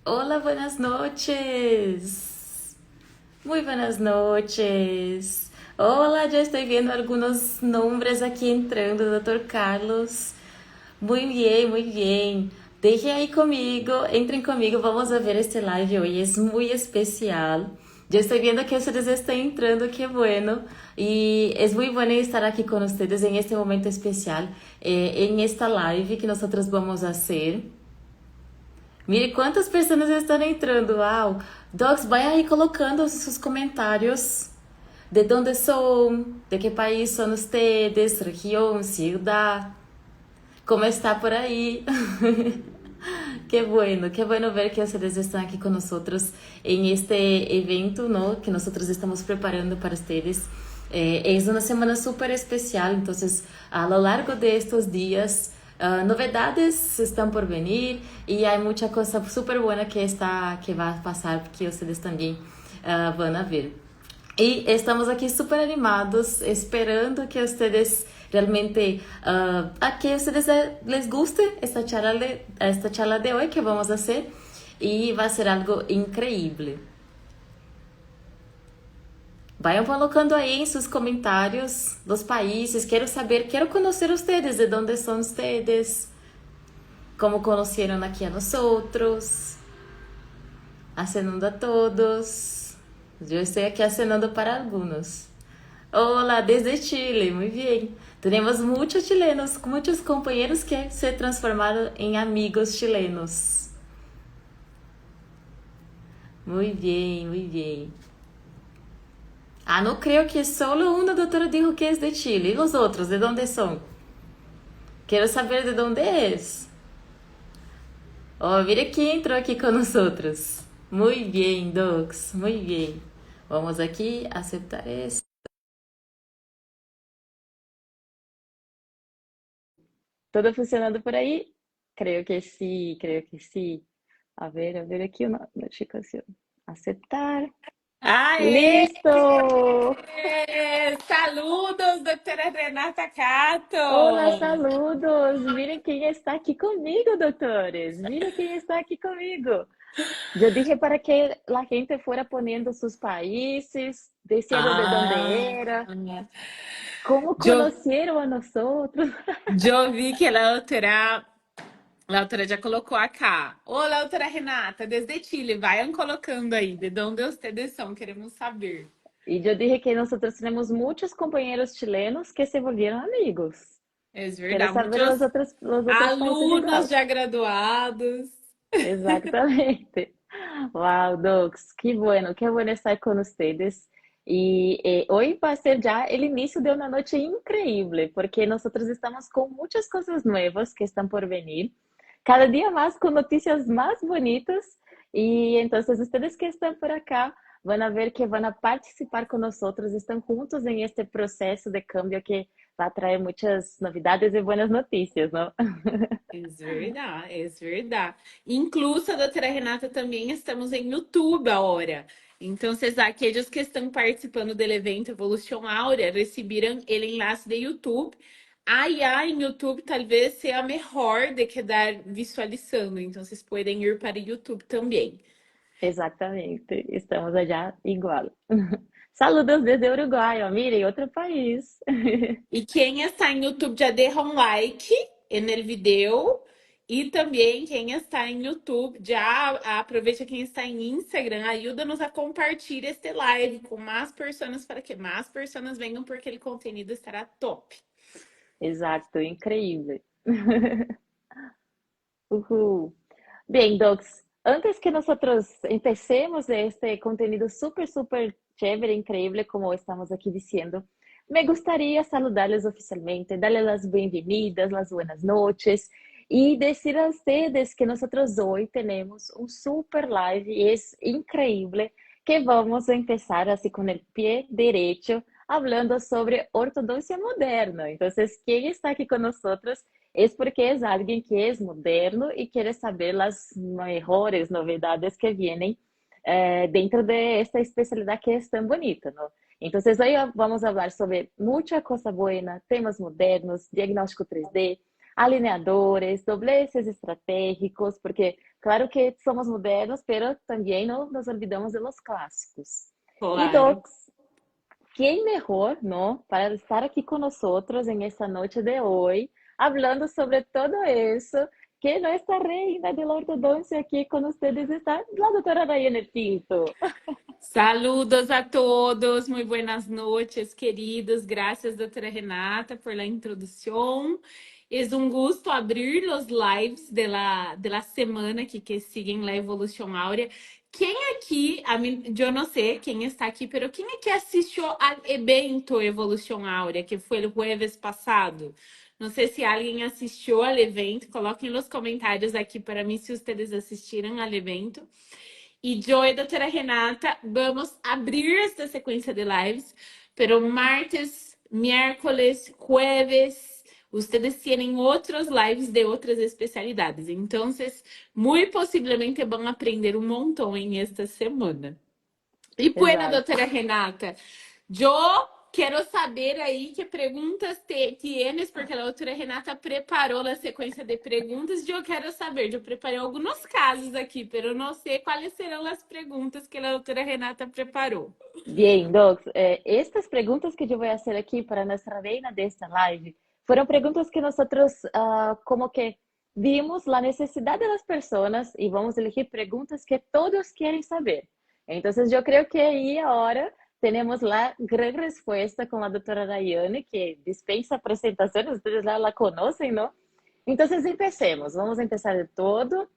Hola, buenas noches. Muy buenas noches. Hola, ya estoy viendo algunos nombres aquí entrando, doctor Carlos. Muy bien, muy bien. Deje ahí conmigo, entren conmigo, vamos a ver este live hoy. Es muy especial. Yo estoy viendo que ustedes están entrando, qué bueno. Y es muy bueno estar aquí con ustedes en este momento especial, en esta live que nosotros vamos a hacer. Mire quantas pessoas estão entrando. Uau! Docs, vai aí colocando os seus comentários. De onde são? De que país são ustedes? Região, ciudad. Como está por aí? Qué bueno ver que ustedes están aquí con nosotros en este evento, ¿no? Que nosotros estamos preparando para ustedes. Es una semana súper especial, entonces a lo largo de estos días novedades están por venir y hay mucha cosa súper buena que va a pasar que ustedes también van a ver. Y estamos aquí súper animados, esperando que ustedes realmente, a que ustedes les guste esta charla de hoy que vamos a hacer y va a ser algo increíble. Vayan colocando ahí en sus comentarios los países, quiero saber, quiero conocer ustedes, de dónde son ustedes, cómo conocieron aquí a nosotros, acenando a todos. Yo estoy aquí acenando para algunos. Hola, desde Chile, muy bien. Tenemos muchos chilenos, muchos compañeros que se transformaron en amigos chilenos. Muy bien, muy bien. Ah, no creo que solo una doctora dijo que es de Chile. ¿Y los otros, de dónde son? Quiero saber de dónde es. Oh, mire quién entró aquí con nosotros. Muy bien, Docs, muy bien. Vamos aquí a aceptar esto. ¿Todo funcionando por ahí? Creo que sí, creo que sí. A ver aquí una notificación. Aceptar. Aê! Listo. Saludos, doutora Renata Hola, Cato! saludos. Miren quién está aquí conmigo, doctores. Miren quién está aquí conmigo. Yo dije para que la gente fuera poniendo sus países, diciendo de dónde Ah, era, cómo yo, conocieron a nosotros. eu vi que a doutora já colocou acá. Olá, doutora Renata, desde Chile, vayan colocando aí, de onde ustedes são, queremos saber. Y yo dije que nosotros tenemos muchos compañeros chilenos que se volvieron amigos. É Quiero verdade, saber muitos los otros países alunos igual. já graduados. Exactamente. Wow, Docs, qué bueno estar con ustedes. Y hoy va a ser ya el inicio de una noche increíble, porque nosotros estamos con muchas cosas nuevas que están por venir, cada día más con noticias más bonitas. Y entonces ustedes que están por acá van a ver que van a participar con nosotros, están juntos en este proceso de cambio que va a traer muchas novedades y buenas noticias, ¿no? É verdade. Incluso a doutora Renata também estamos em YouTube agora. Então, vocês aqueles que estão participando do evento Evolution Áurea receberam ele enlace de YouTube. A IA em YouTube talvez seja melhor de que dar visualizando. Então, vocês podem ir para o YouTube também. Exactamente, estamos allá igual. Saludos desde Uruguay, mire, otro país. E quem está em YouTube já deixa um like no vídeo. E também quem está em YouTube, já aproveita quem está em Instagram, ajuda-nos a compartilhar este live com mais pessoas para que mais pessoas venham, porque o conteúdo estará top. Exacto, increíble. Uhul. Bien, Docs, antes que nosotros empecemos este contenido súper, súper chévere, increíble, como estamos aquí diciendo, me gustaría saludarles oficialmente, darles las bienvenidas, las buenas noches y decir a ustedes que nosotros hoy tenemos un super live y es increíble que vamos a empezar así con el pie derecho, hablando sobre ortodoncia moderna. Entonces, ¿quién está aquí con nosotros? Es porque es alguien que es moderno y quiere saber las mejores novedades que vienen dentro de esta especialidad que es tan bonita, ¿no? Entonces hoy vamos a hablar sobre mucha cosa buena, temas modernos, diagnóstico 3D. alineadores, dobleces estratégicos, porque claro que somos modernos, pero también no nos olvidamos de los clásicos. Y Claro. Docs, ¿quién mejor, no, para estar aquí con nosotros en esta noche de hoy, hablando sobre todo eso, que nuestra reina de la ortodoncia aquí con ustedes está la doctora Daiane Pinto. Saludos a todos, muy buenas noches, queridos. Gracias, doutora Renata, por la introducción. Es un gusto abrir los lives de la semana que siguen la evolución áurea. ¿Quién aquí, yo no sé quién está aquí, pero quién aquí asistió al evento Evolución Áurea, que fue el jueves pasado? No sé si alguien asistió al evento, coloquem nos comentários aqui para mim se vocês assistiram ao evento. Y yo y doctora Renata vamos a abrir esta secuencia de lives, pero martes, miércoles, jueves, ustedes tienen otros lives de otras especialidades. Entonces, muy posiblemente van a aprender un montón en esta semana. E bueno, Exato. doutora Renata, eu quero saber aí que perguntas tienes, porque a doutora Renata preparou a sequência de perguntas e eu quero saber. Eu preparei alguns casos aqui, mas eu não sei quais serão as perguntas que a doutora Renata preparou. Bien, Docs, estas preguntas que yo voy a hacer aquí para nuestra reina de esta live fueron preguntas que nosotros como que vimos la necesidad de las personas y vamos a elegir preguntas que todos quieren saber. Entonces yo creo que ahí ahora tenemos la gran respuesta con la doctora Daiane, que dispensa presentaciones, ustedes la conocen, ¿no? Entonces empecemos, vamos a empezar de todo.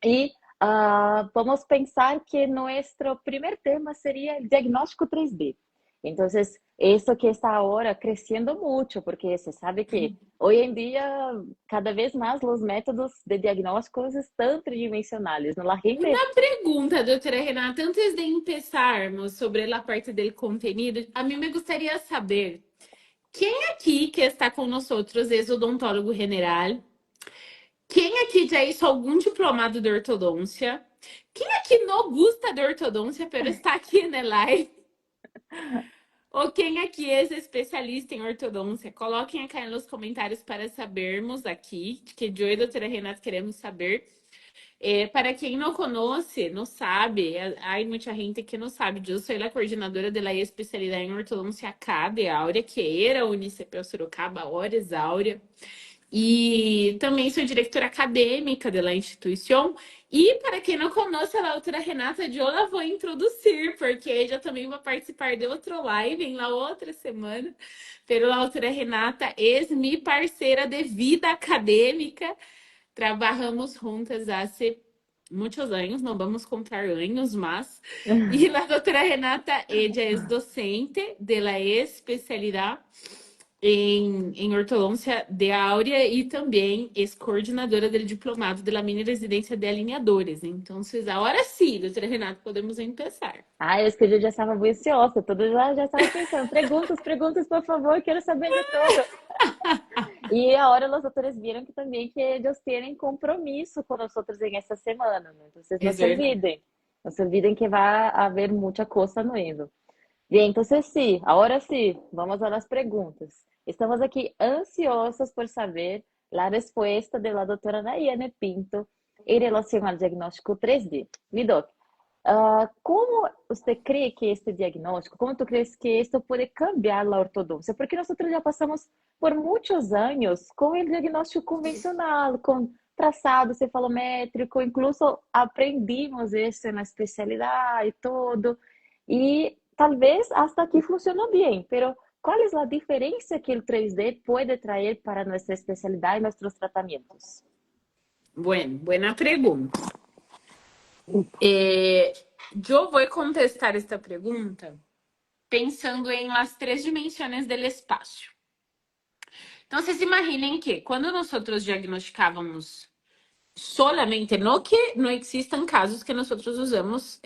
Y vamos a pensar que nuestro primer tema sería el diagnóstico 3D. Entonces, eso que está ahora creciendo mucho, porque se sabe que hoy en día cada vez más los métodos de diagnósticos están tridimensionales. ¿No? La gente. Uma pergunta, doutora Renata, antes de começarmos sobre a parte do conteúdo, a mim me gostaria de saber quem aqui que está com nós é odontólogo general. Quem aqui já hizo algum diplomado de ortodôncia? Quem aqui não gosta de ortodôncia, pero está aqui na live? Ou quem aqui é especialista em ortodôncia? Coloquem aqui nos comentários para sabermos aqui, que eu e a doutora Renata queremos saber. Para quem não conhece, não sabe, há muita gente que não sabe. Eu sou a coordenadora da especialidade em ortodôncia acá de Áurea, que era a Unicep Sorocaba, Horas Áurea. E também sou diretora acadêmica da instituição. E para quem não conhece a doutora Renata, eu la vou introduzir, porque já também vou participar de outro live em la outra semana. Pero a doutora Renata é minha parceira de vida acadêmica. Trabalhamos juntas há muitos anos, não vamos contar anos, mas... E a doutora Renata, ella é docente da especialidade em ortodôncia de Áurea e também é coordenadora do diplomado da mini residência de alinhadores. Então, agora sim, doutora Renata, podemos começar. Es que yo ya estaba muy ansiosa, todo ya estaba pensando, preguntas, preguntas, por favor, quiero saber de todo. Y ahora los doctores vieron que también que ellos tienen compromiso con nosotros en esta semana, ¿no? Entonces É verdade. no se olviden que va a haber mucha cosa nueva. Bien, entonces ahora sí, vamos a las preguntas. Estamos aquí ansiosos por saber la respuesta de la doctora Daiane Pinto en relación al diagnóstico 3D. Mi doc, ¿cómo usted cree que este diagnóstico, cómo tú crees que esto puede cambiar la ortodoncia? Porque nosotros ya pasamos por muchos años con el diagnóstico convencional, con trazado cefalométrico, incluso aprendimos eso en la especialidad y todo. Y tal vez hasta aquí funciona bien, pero ¿cuál es la diferencia que el 3D puede traer para nuestra especialidad y nuestros tratamientos? Bueno, buena pergunta. Eu vou contestar esta pergunta pensando em las três dimensões do espaço. Então, vocês imaginem que quando nós diagnosticávamos solamente, no que não existam casos que nós usamos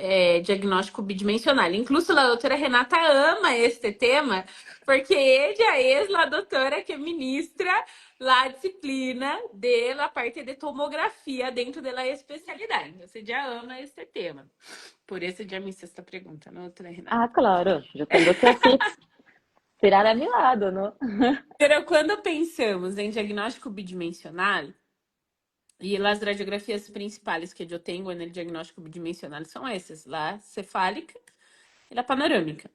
diagnóstico bidimensional. Incluso a doutora Renata ama este tema, porque ela é a doutora que ministra a disciplina da parte de tomografia dentro da especialidade. Você já ama este tema. Por isso já me hice esta pergunta, não, doutora Renata? Claro, yo tengo que así. Tirar a mi lado, ¿no? Pero quando pensamos em diagnóstico bidimensional, e as radiografias principais que eu tenho no diagnóstico bidimensional são essas, a cefálica e a panorâmica.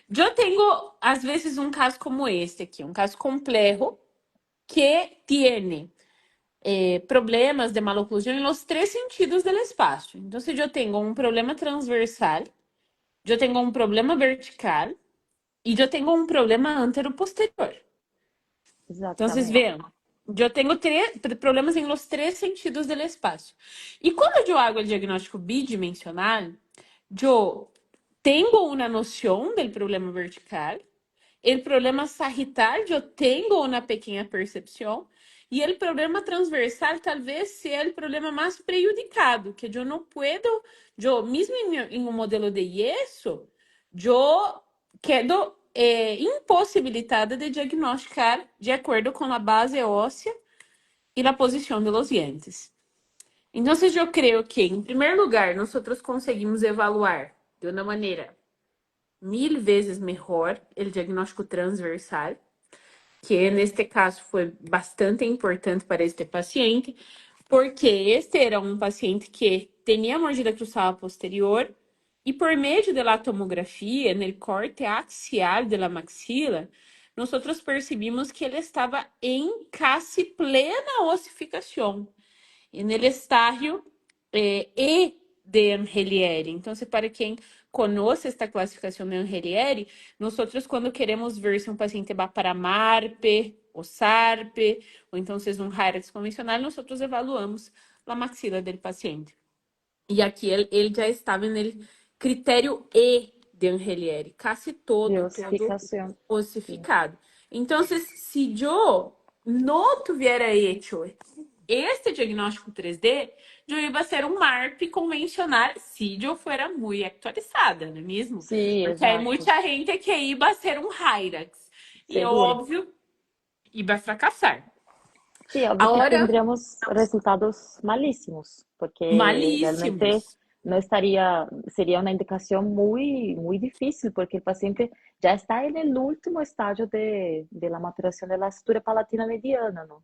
Eu tenho, às vezes, um caso como este aqui, um caso complexo que tem problemas de maloclusão nos três sentidos do espaço. Então, se eu tenho um problema transversal, eu tenho um problema vertical e eu tenho um problema antero-posterior. Então, vocês Exatamente. veem, eu tenho problemas em los três sentidos do espaço. E quando eu hago o diagnóstico bidimensional, eu tenho uma noção do problema vertical, o problema sagital eu tenho uma pequena percepção, e o problema transversal talvez seja o problema mais prejudicado, que eu não puedo, eu mesmo em um modelo de yeso, eu quedo impossibilitada de diagnosticar de acordo com a base óssea e a posição de los dientes. Então, eu creio que, em primeiro lugar, nós conseguimos evaluar de uma maneira 1000 vezes melhor o diagnóstico transversal, que neste caso foi bastante importante para este paciente, porque este era um paciente que tinha mordida cruzada posterior e por meio da tomografia, no corte axial da maxila, nós percebimos que ele estava em quase plena ossificação e nele estágio E de Angelieri. Então, para quem conhece esta classificação de Angelieri, nós quando queremos ver se um paciente vai para MARP, ou SARP, ou então se é um Hyrax convencional, nós evaluamos a maxila do paciente. E aqui ele já estava no critério E de Angelieri, quase De todo osificación. Sí. ossificado. Então, se eu não tivesse hecho este diagnóstico 3D, eu ia ser um MARP convencional se eu fuera muito atualizada, não é mesmo? Sí, Porque aí exacto. muita gente que ia ser um Hyrax. E Seguro. óbvio, ia fracassar. Sí, obvio que Agora, tendríamos resultados malísimos, porque realmente malíssimos. no estaría, sería una indicación muy, muy difícil, porque el paciente ya está en el último estadio de la maturación de la sutura palatina mediana, ¿no?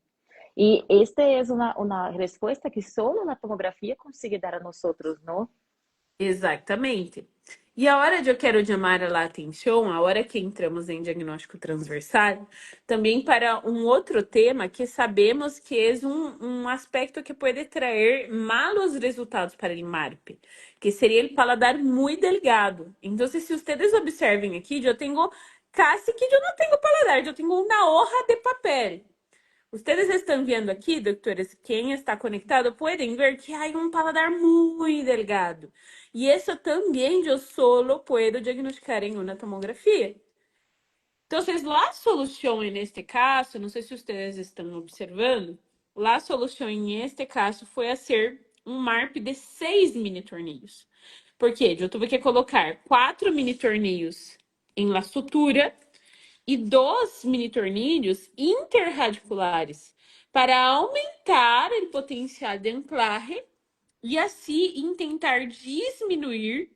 Y esta es una respuesta que solo la tomografía consigue dar a nosotros, ¿no? Exatamente. E a hora de eu quero chamar a atenção, a hora que entramos em diagnóstico transversal, também para um outro tema que sabemos que é um aspecto que pode trazer malos resultados para o MARP, que seria o paladar muito delgado. Então, se vocês observem aqui, eu tenho quase que eu não tenho paladar, eu tenho uma hoja de papel. Ustedes estão vendo aqui, doutores, quem está conectado, podem ver que há um paladar muito delgado. E isso também eu solo puedo diagnosticar em uma tomografia. Então, a solução neste caso, não sei se vocês estão observando, a solução neste caso foi a ser um MARP de 6 mini tornilhos. Por quê? Eu tive que colocar 4 mini tornilhos em la sutura e 2 mini tornilhos interradiculares para aumentar o potencial de anclaje e assim tentar diminuir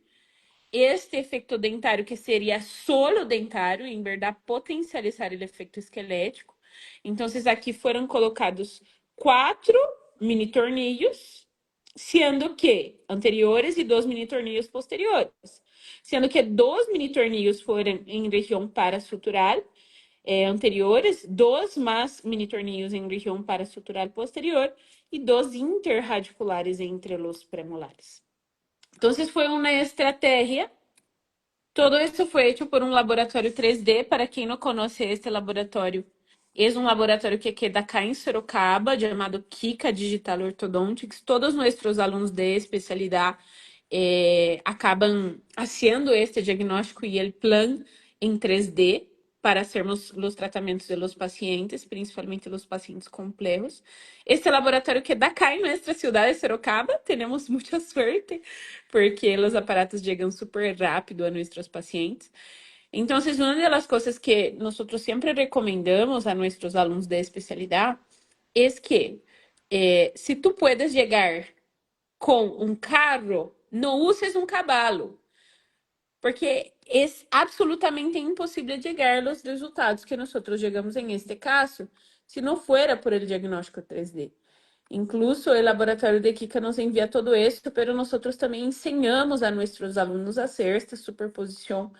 este efeito dentário, que seria solo dentário, em verdade, potencializar o efeito esquelético. Então, esses aqui foram colocados 4 mini tornillos, sendo que anteriores e 2 mini tornillos posteriores. Sendo que 2 mini tornillos foram em região parastrutural anteriores, 2 mais mini tornillos em região parastrutural posterior e 2 interradiculares entre os premolares. Então, foi uma estratégia. Todo isso foi feito por um laboratório 3D. Para quem não conhece este laboratório, é um laboratório que queda cá em Sorocaba, chamado Kika Digital Orthodontics. Todos nossos alunos de especialidade acabam fazendo este diagnóstico e o plano em 3D para hacermos os tratamentos de los pacientes, principalmente los pacientes complejos. Este laboratório queda cá em nossa cidade de Sorocaba. Temos muita sorte, porque os aparatos chegam super rápido a nossos pacientes. Então, uma das coisas que nós sempre recomendamos a nossos alunos de especialidade é que se tu puedes chegar com um carro, não uses um cavalo. porque é absolutamente imposible llegar a los resultados que nosotros llegamos en este caso si no fuera por el diagnóstico 3D. Incluso el laboratorio de Kika nos envía todo esto, pero nosotros también enseñamos a nuestros alumnos a hacer esta superposición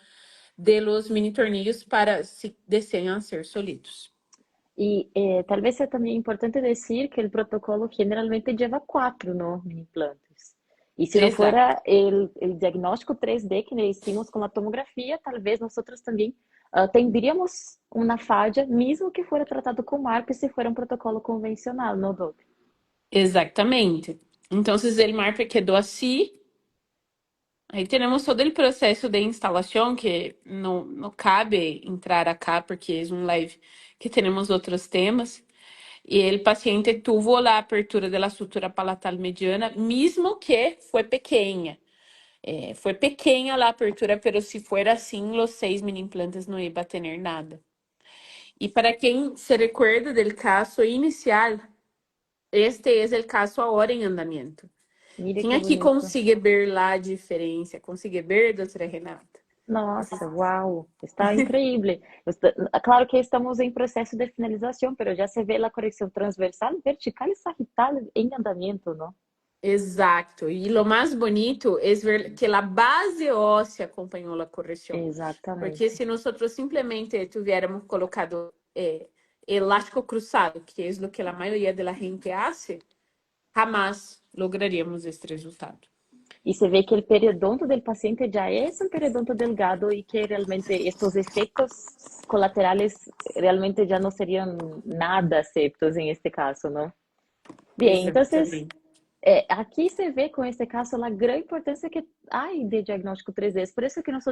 de los mini tornillos para si desean ser solitos. Y tal vez sea también importante decir que el protocolo generalmente lleva cuatro, ¿no? Mini implantes. Y si no Exato. fuera el diagnóstico 3D que le hicimos con la tomografía, tal vez nosotros también tendríamos una falla, mismo que fuera tratado con marco si fuera un protocolo convencional, ¿no, Doc? Exatamente. Entonces, el MARPE quedó así. Aí temos todo o processo de instalação que não cabe entrar acá porque é um live que temos outros temas. E o paciente tuvo a apertura da sutura palatal mediana, mesmo que foi pequena. Foi pequena a apertura, mas se for assim, os 6 mini implantes não iam ter nada. E para quem se recuerda do caso inicial, este é o caso agora em andamento. Mire Quem qué aqui bonito. consegue ver lá a diferença? Consegue ver, doutora Renata? Nossa, uau, está increíble. Claro que estamos em processo de finalização, mas já se vê a correção transversal, vertical e sagital em andamento, não? Exato. E o mais bonito é ver que a base óssea acompanhou a correção. Porque Exatamente. se nós simplesmente tivéssemos colocado elástico cruzado, que é o que a maioria da gente faz, jamais lograríamos este resultado. E se vê que o periodonto do paciente já é um periodonto delgado e que realmente estes efeitos colaterais realmente já não seriam nada aceptos em este caso, não? Bem, então, Exatamente. aqui se vê com este caso a grande importância que há de diagnóstico 3D. Por isso que nós,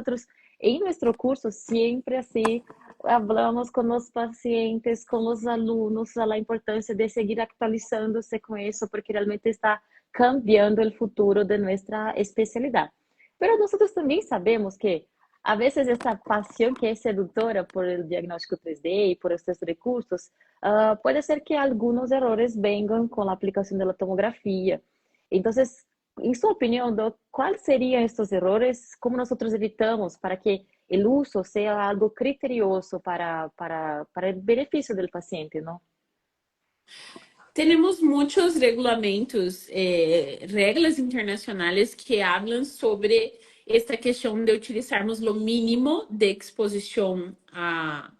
em nosso curso, sempre assim, falamos com os pacientes, com os alunos, a importância de seguir atualizando-se com isso, porque realmente está cambiando o futuro de nossa especialidade. Mas nós também sabemos que, a vezes, essa paixão que é sedutora por o diagnóstico 3D e por estes recursos, pode ser que alguns errores venham com a aplicação da tomografia. Então, em sua opinião, Doc, quais seriam estes errores? Como nós evitamos para que o uso seja algo criterioso para o benefício do paciente, não? Temos muitos regulamentos, regras internacionais que hablam sobre esta questão de utilizarmos o mínimo de exposição a,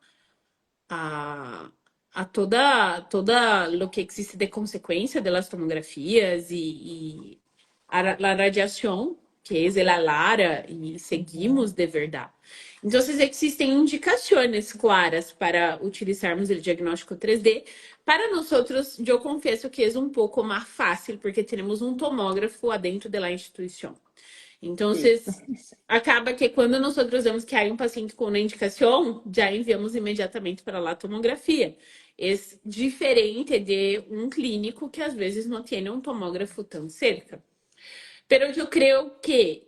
a toda lo que existe de consequência das tomografias e a radiação, que é a Lara, e seguimos de verdade. Então, existem indicações claras para utilizarmos o diagnóstico 3D. Para nós, eu confesso que é um pouco mais fácil, porque temos um tomógrafo adentro da instituição. Então, Isso. acaba que quando nós vemos que há um paciente com uma indicação, já enviamos imediatamente para lá a tomografia. É diferente de um clínico que às vezes não tem um tomógrafo tão cerca. Pero eu creio que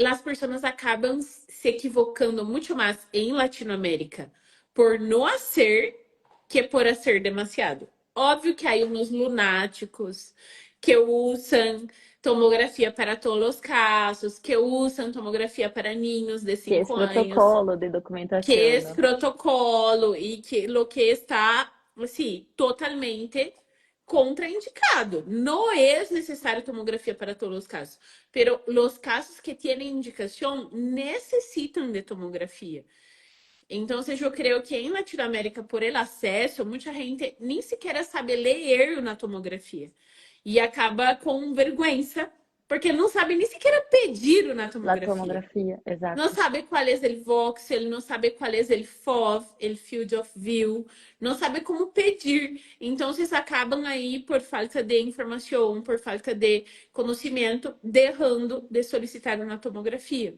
as pessoas acabam se equivocando muito mais em Latinoamérica por não fazer que por fazer demasiado. Óbvio que há uns lunáticos que usam tomografia para todos os casos, que usam tomografia para ninhos de Que é 5 anos, protocolo de que documentação, é não? protocolo e que lo que está assim, totalmente contraindicado. Não é necessário tomografia para todos os casos, pero os casos que têm indicação necessitam de tomografia. Então, eu creio que em Latinoamérica, por el acesso, muita gente nem sequer sabe ler na tomografia. E acaba com vergonha, porque não sabe nem sequer pedir na La tomografia. tomografia, Não exato. sabe qual é o voxel, não sabe qual é o FOV, o Field of View, não sabe como pedir. Então, vocês acabam aí, por falta de informação, por falta de conhecimento, deixando de solicitar uma tomografia.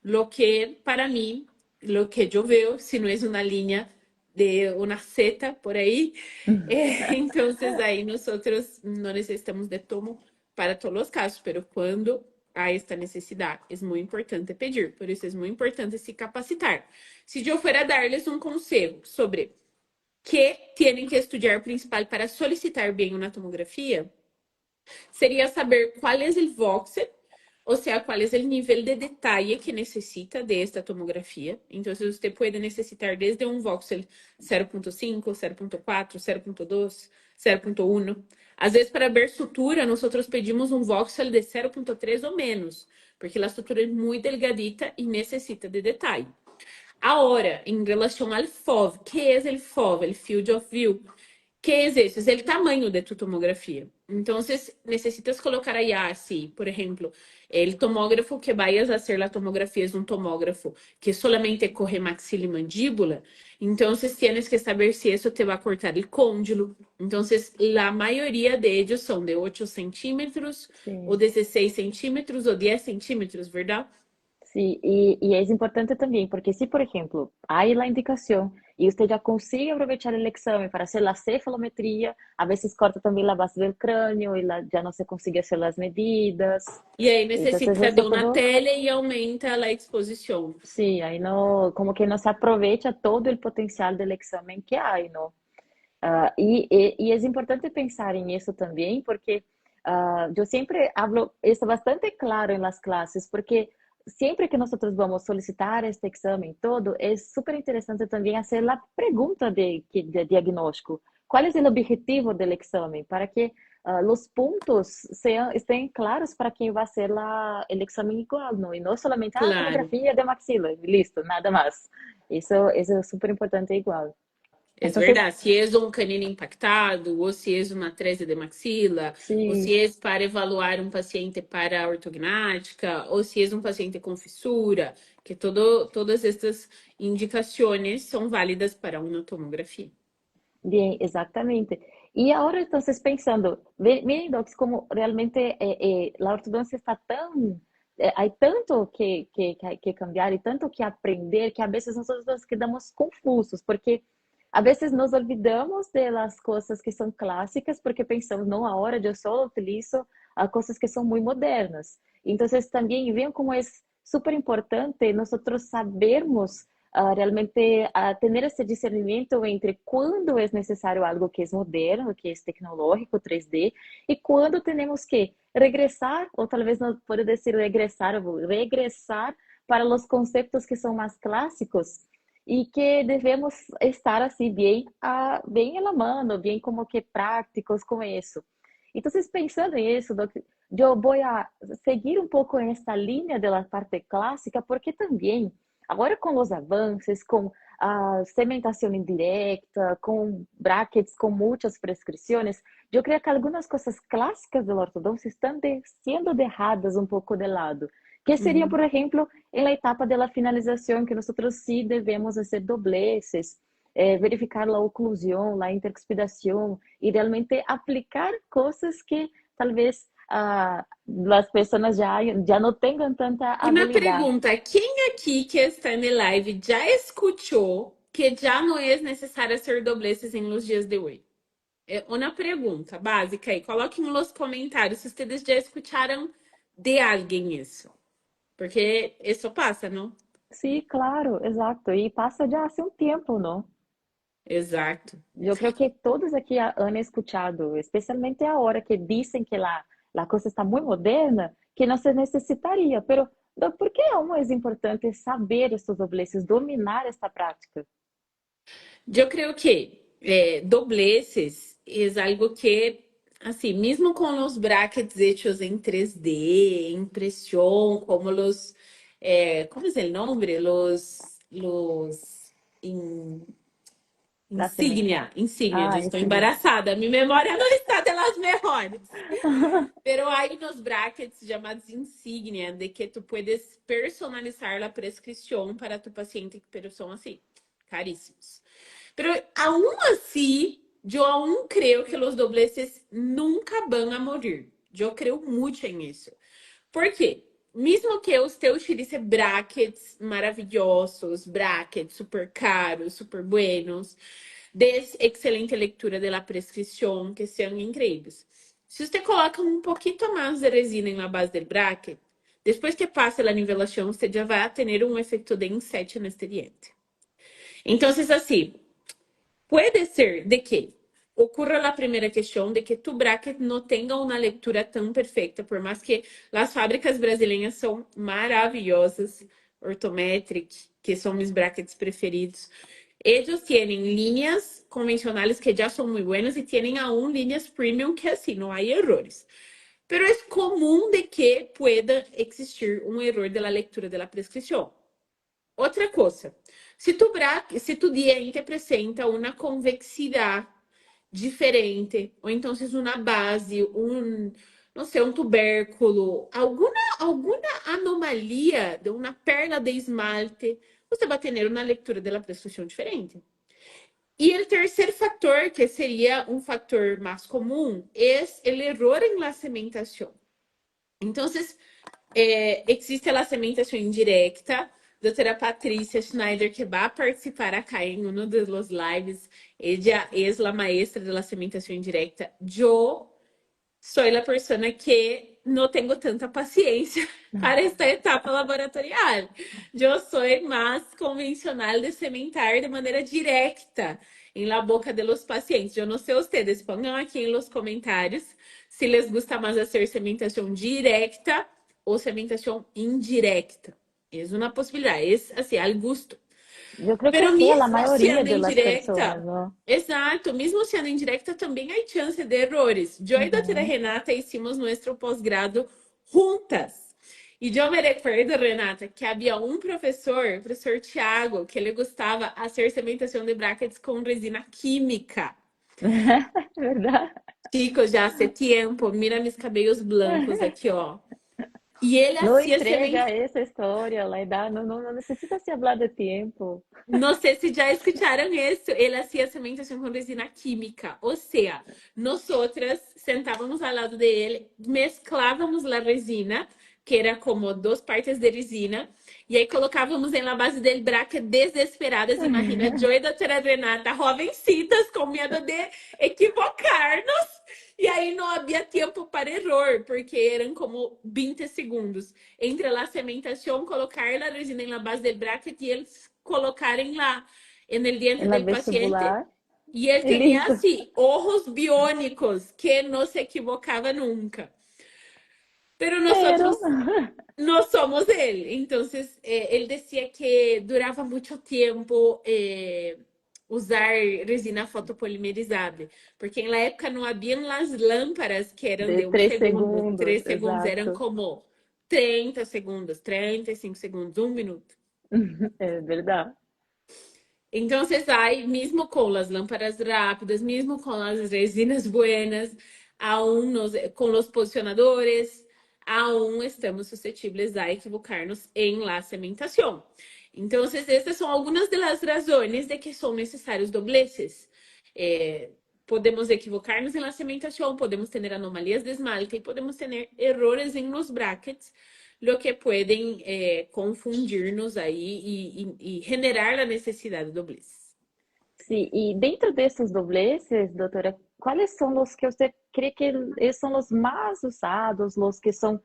Lo que, para mim, lo que eu vejo, se não é uma linha de uma seta por aí, então, aí nós não necessitamos de tomo para todos os casos, pero quando há esta necessidade, é muito importante pedir, por isso é muito importante se capacitar. Se eu for a dar-lhes um conselho sobre que têm que estudar principal para solicitar bem uma tomografia, seria saber qual é o voxel, O sea, cuál es el nivel de detalle que necesita de esta tomografía. Entonces, usted puede necesitar desde un voxel 0.5, 0.4, 0.2, 0.1. Às vezes, para ver sutura, nosotros pedimos um voxel de 0.3 ou menos, porque a sutura é muito delgadita e necessita de detalhe. Ahora, em relação ao FOV, que é o FOV? O Field of View. Que es eso? Es el tamaño de tu tomografía. Entonces, necesitas colocar allá así, por ejemplo, el tomógrafo que vayas a hacer la tomografía es un tomógrafo que solamente coge maxila y mandíbula. Entonces, tienes que saber si eso te va a cortar el cóndilo. Entonces, la mayoría de ellos son de 8 centímetros, o Sim. 16 centímetros, o 10 centímetros, ¿verdad? Sí, y es importante también, porque si, por ejemplo, hay la indicación y usted ya consigue aprovechar el examen para hacer la cefalometría, a veces corta también la base del cráneo y ya no se consigue hacer las medidas. E aí Entonces, necessita de eso uma todo, tele e aumenta a exposição. sí, ahí no, como que no se aprovecha todo el potencial del examen que hay, ¿no? Y es importante pensar en eso también, porque yo siempre hablo esto bastante claro en las clases, porque siempre que nosotros vamos a solicitar este examen todo, es súper interesante también hacer la pregunta de diagnóstico. ¿Cuál es el objetivo del examen? Para que los puntos estén claros para quien va a hacer el examen igual, ¿no? Y no solamente, Claro. tomografía de maxila, listo, nada más. Eso es súper importante igual. É Entonces, verdade. Se é um canino impactado, ou se é uma atresia de maxila, ou sí. se é para evaluar um paciente para ortognática, ou se é um paciente com fissura, que todas estas indicações são válidas para uma tomografia. Bien, exactamente. Y ahora entonces pensando, miren, Docs, como realmente la ortodoncia está hay tanto que hay que cambiar y tanto que aprender que a veces nosotros nos quedamos confusos, porque a veces nos olvidamos de las cosas que son clásicas porque pensamos, no, ahora yo solo utilizo cosas que son muy modernas. Entonces también veo como es súper importante nosotros sabermos realmente tener esse discernimento entre quando é necessário algo que é moderno, que é tecnológico, 3D, e quando temos que regressar, ou talvez não pode dizer regressar, regressar para os conceitos que são mais clássicos e que devemos estar assim bem en la mano, bem como que práticos com isso. Então, pensando nisso, eu vou seguir um pouco nesta linha da parte clássica, porque também agora com os avanços, com a segmentação indireta, com brackets, com muitas prescrições, eu creio que algumas coisas clássicas da ortodoncia estão sendo deixadas um pouco de lado. Que seria, por Uhum. exemplo, na etapa da finalização, que nós sim devemos fazer dobleces, verificar a oclusão, a intercuspidação e realmente aplicar coisas que talvez as pessoas já não tenham tanta Uma habilidade. pergunta: quem aqui que está no live já escutou que já não é necessário ser dobleces em los dias de hoje? É uma pergunta básica aí. Coloquem nos comentários se vocês já escutaram de alguém isso. Porque isso passa, não? Sí, claro, exacto. Y pasa ya hace un tiempo, ¿no? Exato. Yo creo que todos aquí han escuchado, especialmente ahora que dicen que la cosa está muy moderna, que no se necesitaría. Pero, ¿por qué aún es importante saber estos dobleces, dominar esta práctica? Eu creio que dobleces é algo que, assim, mesmo com os brackets hechos em 3D, impressão, como os, como é o nome? Los La semen- insígnia, já estou Insignia. embaraçada, minha memória não está das melhores. Pero hay unos brackets llamados insignia de que tú puedes personalizar la prescripción para tu paciente, pero son así, carísimos. Pero aún así, yo aún creo que los dobleces nunca van a morir. Eu creio muito nisso. Por quê? Mesmo que você utilize brackets maravilhosos, brackets super caros, super buenos, de excelente leitura de la prescrição, que são incríveis. Se você coloca um pouquinho mais de resina na base do bracket, depois que passa a nivelação, você já vai ter um efeito de inset no expediente. Então, assim, pode ser de que ocurre la primera cuestión de que tu bracket no tenga una lectura tan perfecta, por más que las fábricas brasileñas son maravillosas, Orthometric, que son mis brackets preferidos. Ellos tienen líneas convencionales que ya son muy buenas y tienen aún líneas premium que así no hay errores. Pero es común de que pueda existir un error de la lectura de la prescripción. Outra coisa, se tu diente apresenta uma convexidade diferente, ou então se uma base, não sei, um tubérculo, alguma anomalia de uma perla de esmalte, você vai ter uma leitura da prescrição diferente. E o terceiro fator, que seria um fator mais comum, é o erro em la cementação. Então, existe a cementação indirecta. Doutora Patrícia Schneider, que vai participar acá em um dos lives, ella é a maestra da cementação indirecta. Eu sou a pessoa que não tenho tanta paciência para esta etapa laboratorial. Eu sou mais convencional de cementar de maneira directa em la boca de los pacientes. Eu não sei vocês, ponham aqui em los comentários se les gusta mais hacer cementação directa ou cementação indirecta. É uma possibilidade, é assim, al gusto. Yo creo que Pero sí, a la mesmo mayoría sendo de las personas, indirecta, ¿no? exato, mesmo sendo indirecta, também há chance de errores. Eu e a doutora Ujú. Renata hicimos nosso pós-grado juntas. E eu me recuerdo, Renata, que havia um professor, o professor Tiago, que ele gostava de fazer cementação de brackets com resina química. ¿Verdad? Chicos, já há tempo, mira meus cabelos blancos aqui, ó. E ele No hacía entrega esa historia, la edad, no necesita se hablar de tiempo. Não sei se já escutaram isso. Ele hacía cementação com resina química. Ou seja, nós sentávamos ao lado dele, mesclávamos a resina, que era como duas partes de resina, e aí colocávamos em la base dele bracket desesperadas. Imagina, eu e a doutora Renata, jovencitas, com medo de equivocar-nos. E aí não havia tempo para erro, porque eram como 20 segundos entre a cementação, colocar a resina na base do bracket e eles colocarem lá no diente En la do paciente. vestibular, E ele y tinha listo. assim, ojos biônicos, que não se equivocava nunca. Pero Pero, nosotros no somos él. Entonces, él decía que duraba mucho tiempo usar resina fotopolimerizada, porque en la época no habían las lámparas que eran de de un tres segundo, segundos, 3 segundos, eran exacto. como 30 segundos, 35 segundos, 1 minuto. Es verdad. Entonces, hay, mismo con las lámparas rápidas, mismo con las resinas buenas, aún con los posicionadores, aún estamos suscetíveis a equivocar-nos em la cementação. Então, estas são algumas das razões de que são necessários dobleces. Podemos equivocar-nos em la cementação, podemos ter anomalias de esmalte e podemos ter errores em los brackets, lo que pueden confundirnos ahí y generar la necesidad de doblez. Sí, y dentro de esos dobleces, doctora, ¿cuáles son los que usted cree que son los más usados, los que son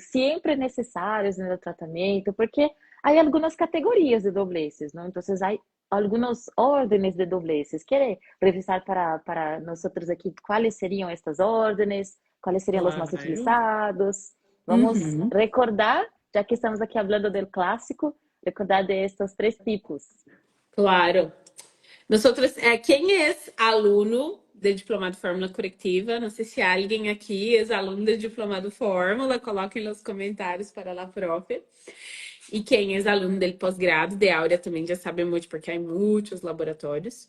siempre necesarios en el tratamiento? Porque hay algunas categorías de dobleces, ¿no? Entonces hay algunos órdenes de dobleces. ¿Quiere revisar para nosotros aquí cuáles serían estas órdenes? ¿Cuáles serían los más Claro. utilizados? Vamos Uhum. recordar, ya que estamos aquí hablando del clásico, recordar de estos tres tipos. Claro. Nosotros, quem é aluno de Diplomado Fórmula Correctiva? Não sei se alguém aqui é aluno de Diplomado Fórmula, coloquem nos comentários para a profe. E quem é aluno del pós-grado de Áurea também já sabe muito, porque há muitos laboratórios.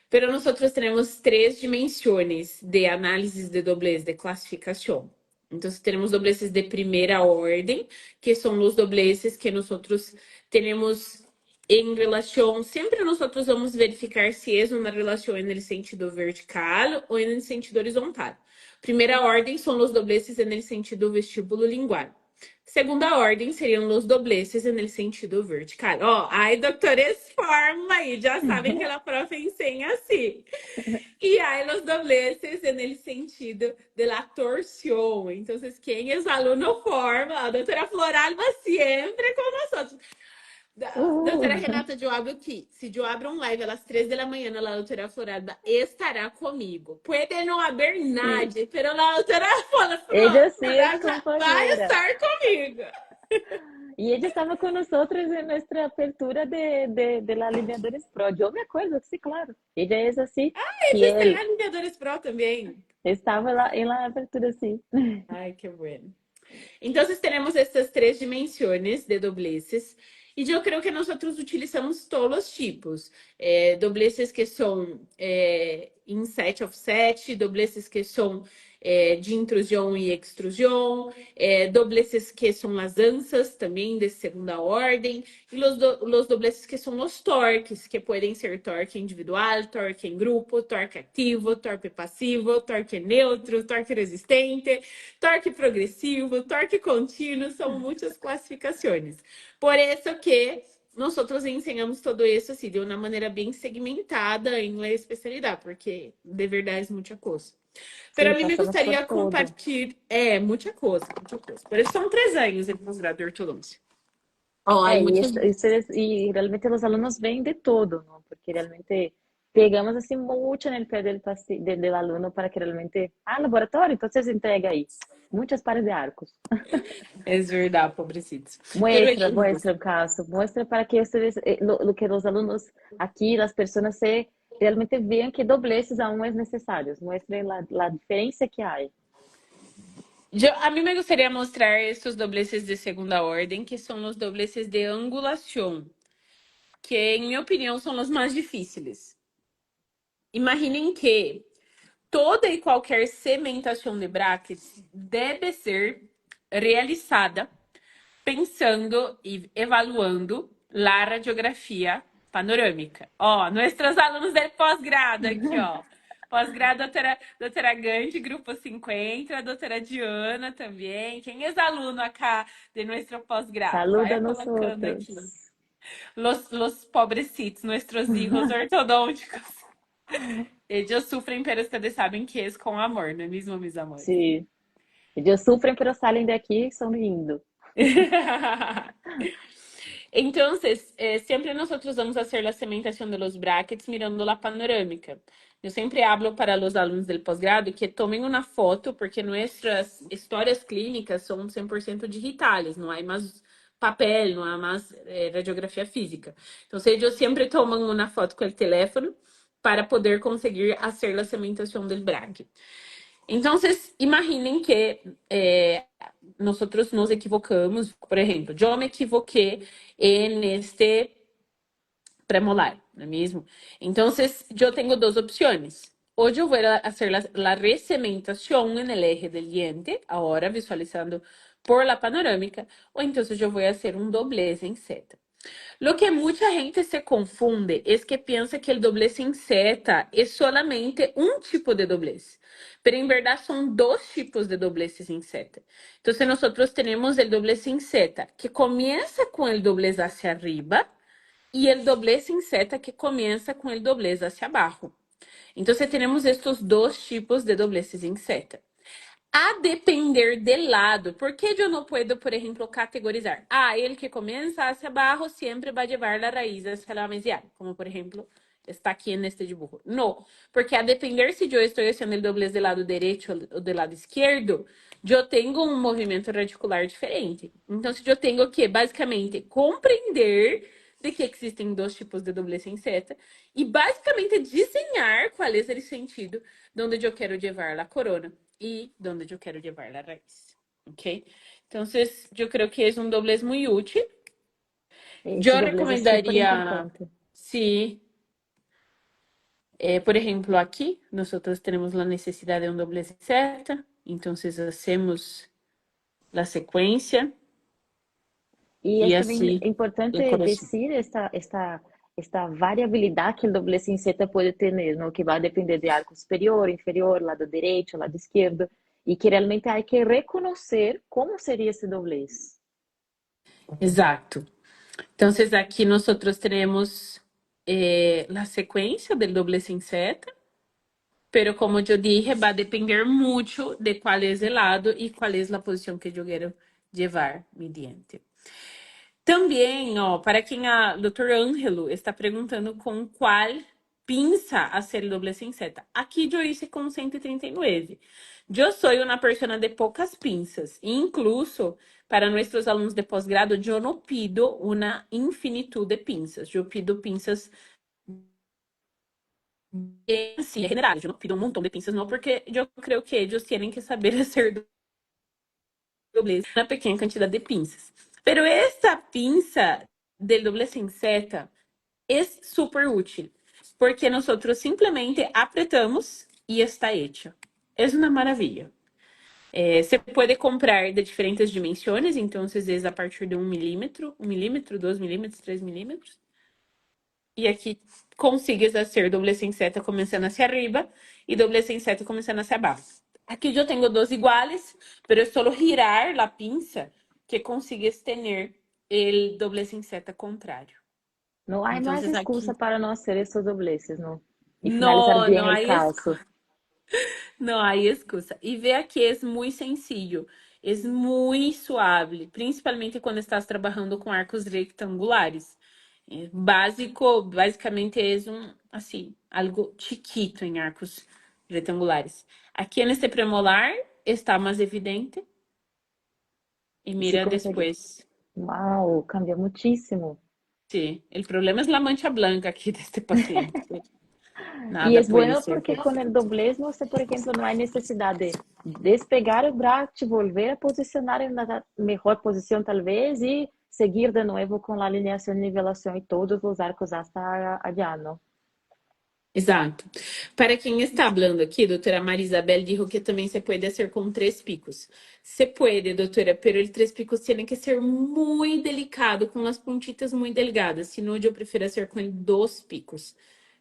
Pero nosotros tenemos 3 dimensões de análisis de doblez, de classificação. Então, temos dobleces de primeira ordem, que são os dobleces que nosotros temos em relação. Sempre nosotros vamos verificar se é uma relação no sentido vertical ou no sentido horizontal. Primeira ordem são os dobleces no sentido vestíbulo lingual. Segunda ordem seriam os dobleces no sentido vertical. Ó, ai, doutores fórmula aí, já sabem que a profe ensina assim. E aí, os dobleces no sentido de la torsión. Entonces, quem é aluno forma, a doutora Floralba sempre com nós. Doutora Uh, Renata, eu abro aqui. Se eu abro um live às 3 da manhã na doutora Florada, estará comigo. Puede não haber sí, nadie, pero la doutora ella sí es Florada vai compañera. estar comigo. Y ella estaba con nosotros en nuestra apertura de la Alineadores Pro. Yo me acuerdo, sí, claro. Ella es así, Eles têm fiel. alinhadores Pro também. Estaba en la apertura, sí. Ai, que bueno. Entonces tenemos estas tres dimensiones de dobleces y yo creo que nosotros utilizamos todos los tipos. Dobleces que son inset offset, dobleces que son de intrusão e extrusão, dobleces que são as danças também de segunda ordem, e los dobleces que são os torques, que podem ser torque individual, torque em grupo, torque ativo, torque passivo, torque neutro, torque resistente, torque progressivo, torque contínuo, são muitas classificações. Por isso que nosotros ensinamos todo isso assim, de uma maneira bem segmentada em la especialidade, porque de verdade é muita coisa. Pero a Sí, mí me pasamos por gustaría todo. compartir, muita coisa, muita coisa. Por isso são 3 anos de posgrado de ortodôncia. Ai, Y, muitas. y realmente los alumnos ven de todo, ¿no? Porque realmente pegamos así mucho en el pie del alumno para que realmente, laboratorio, entonces entrega ahí. Muchas pares de arcos. É verdade, pobrecitos. Pero Muestra, lindos. muestra, caso, muestra para que ustedes, lo que los alumnos aquí, las personas se realmente vean que dobleces aún es necesario. Muestren la diferencia que hay. A mim me gostaria de mostrar esses dobleces de segunda ordem, que são os dobleces de angulação, que, em minha opinião, são os mais difíceis. Imaginem que toda e qualquer segmentação de brackets deve ser realizada pensando e evaluando a radiografia panorâmica. Ó, nossos alunos de pós-grado aqui, ó. Pós-grado, doutora Gandhi, grupo 50, a doutora Diana também. Quem é aluno acá de nosso pós-grado? Saluda Vai a colocando aqui. nosotros. Los pobrecitos, nossos hijos ortodônticos. Eles sofrem, pero ustedes sabem que é com amor, não é mesmo, meus amores? Sí. Ellos sufren, pero salen de aquí son lindos. Entonces, siempre nosotros vamos a hacer la segmentación de los brackets mirando la panorámica. Eu sempre hablo para os alunos do pós-grado que tomem uma foto, porque nossas histórias clínicas são 100% digitais, não há mais papel, não há mais radiografia física. Então, eles sempre tomam uma foto com o telefone para poder conseguir fazer a segmentação do bracket. Então, imaginem que nós nos equivocamos, por exemplo, eu me equivoquei neste premolar, não é mesmo? Então, eu tenho duas opções. Hoje eu vou fazer a resegmentação no eje del diente, agora visualizando por la panorâmica, ou então eu vou fazer um doblez em seta. Lo que mucha gente se confunde es que piensa que el doblez en Z es solamente un tipo de doblez, pero en verdad son dos tipos de dobleces en Z. Entonces nosotros tenemos el doblez en Z que comienza con el doblez hacia arriba y el doblez en Z que comienza con el doblez hacia abajo. Entonces tenemos estos dos tipos de dobleces en Z. A depender del lado, ¿por qué yo no puedo, por ejemplo, categorizar? El que comienza hacia abajo siempre va a llevar la raíz hacia la mesial, como por ejemplo está aquí en este dibujo. No, porque a depender si yo estoy haciendo el doblez del lado derecho o del lado izquierdo, yo tengo un movimiento radicular diferente. Entonces yo tengo que, basicamente, compreender de que existem dois tipos de doblez em seta e basicamente desenhar qual é o sentido de onde eu quero levar a corona e de onde eu quero levar a raiz, ok? Então, eu creio que é um doblez muito útil. Ese Eu doblez es súper recomendaria, importante. se, por exemplo, aqui, nós temos a necessidade de um doblez em seta, então, hacemos a sequência Y e es también assim o importante coração. decir esta variabilidad que el doble cinceta puede tener, ¿no? Que va a depender de arco superior, inferior, lado derecho, lado izquierdo, y que realmente hay que reconocer cómo sería ese doblez. Exato. Então, aqui nós temos a sequência do doblez em seta, pero como eu dije, vai depender muito de qual é o lado e qual é a posição que eu quero levar mediante. También, ó, para quien a Dr. Ángelo está perguntando com qual pinza hacer el doblez en Z. Aqui eu hice com 139. Eu sou uma persona de poucas pinças. Incluso, para nossos alunos de posgrado, eu não pido uma infinitud de pinças. Eu pido pinças assim, generais. Eu não pido um montão de pinças, não, porque eu creio que eles têm que saber hacer doblez na pequena quantidade de pinças. Pero essa pinça del doblez en Z es súper útil, porque nosotros simplemente apretamos y está hecho. Es una maravilla. Você pode comprar de diferentes dimensões, então às vezes a partir de 1 milímetro, 2 milímetros, 3 milímetros. E aqui consigues fazer doblez en Z começando hacia arriba e doblez en Z começando hacia abaixo. Aqui eu tenho dois iguais, pero é só girar a pinça que consigues ter o doblez en Z contrário. Não há Então, mais excusa aqui para não hacer esses dobleces, não? E finalizar no, no bem o hay caso. No hay excusa. Y vea que es muy sencillo, es muy suave, principalmente quando estás trabajando com arcos rectangulares. Basicamente é assim, algo chiquito em arcos retangulares. Aqui neste premolar está mais evidente e E se mira consegue. depois. Uau, cambia muitíssimo. Sí, el problema es la mancha blanca aquí de este paciente. E é Nada puede bueno ser. porque com o doblez você, por exemplo, não há necessidade de despegar o braço, volver a posicionar em uma melhor posição talvez e seguir de novo com a alineação e nivelação e todos os arcos hasta allá, não? Exato. Para quem está falando aqui, doutora Maria Isabel dijo que também se pode hacer com 3 picos. Se pode, doutora, pero el 3 picos tiene que ser muito delicado, com as pontitas muito delgadas. Senão, eu prefiro hacer com 2 picos.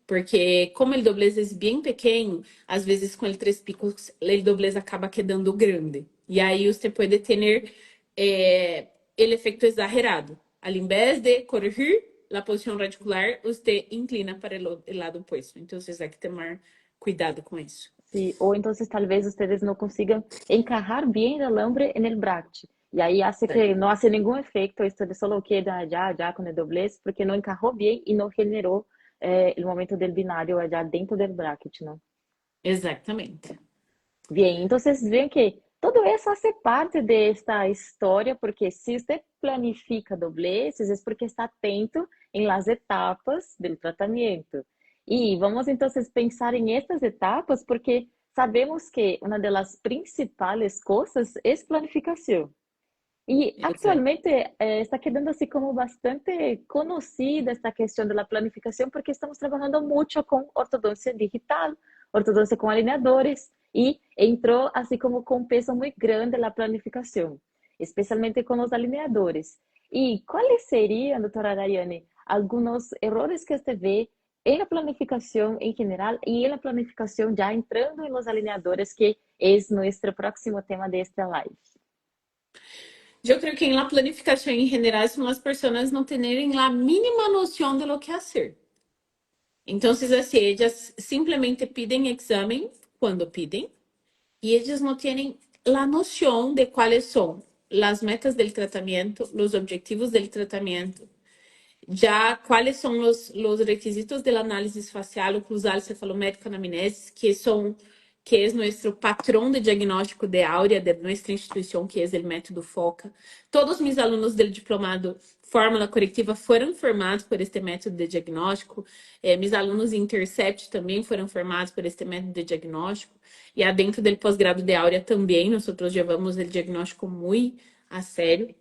Porque como el doblez es bem pequeno, às vezes com el 3 picos, el doblez acaba quedando grande. E aí você pode ter el efecto exagerado. Al invés de corregir la posición radicular, usted inclina para el lado opuesto. Entonces hay que tomar cuidado con eso. Sí, ou então talvez vocês não consigam encajar bem o alambre no braço. E aí hace que não hace nenhum efeito, isto só queda já com o doblez, porque não encajou bem e não generou o momento do binário allá dentro do bracket, não? Exatamente. Bien, entonces ven que todo eso hace parte de esta historia, porque si usted planifica dobleces es porque está atento en las etapas del tratamiento. Y vamos entonces pensar en estas etapas porque sabemos que una de las principales cosas es planificación. Y Exato. actualmente está quedando así como bastante conocida esta cuestión de la planificación porque estamos trabajando mucho con ortodoncia digital, ortodoncia con alineadores y entró así como con peso muy grande la planificación, especialmente con los alineadores. ¿Y cuáles serían, doctora Daiane, algunos errores que usted ve en la planificación en general y en la planificación ya entrando en los alineadores, que es nuestro próximo tema de esta live? Eu creio que em la planificação em general são as pessoas não terem a mínima noção de lo que hacer. Então, assim, elas simplesmente pedem exame quando pedem e eles não têm a noção de quais são as metas do tratamento, os objetivos do tratamento, já quais são os requisitos da análise facial, oclusal, cefalométrica, anamnese, que é nosso patrão de diagnóstico de áurea de nossa instituição, que é o método FOCA. Todos meus alunos do diplomado Fórmula Correctiva foram formados por este método de diagnóstico. Meus alunos Intercept também foram formados por este método de diagnóstico. E dentro do pós-grado de áurea também, nós levamos o diagnóstico muito a sério.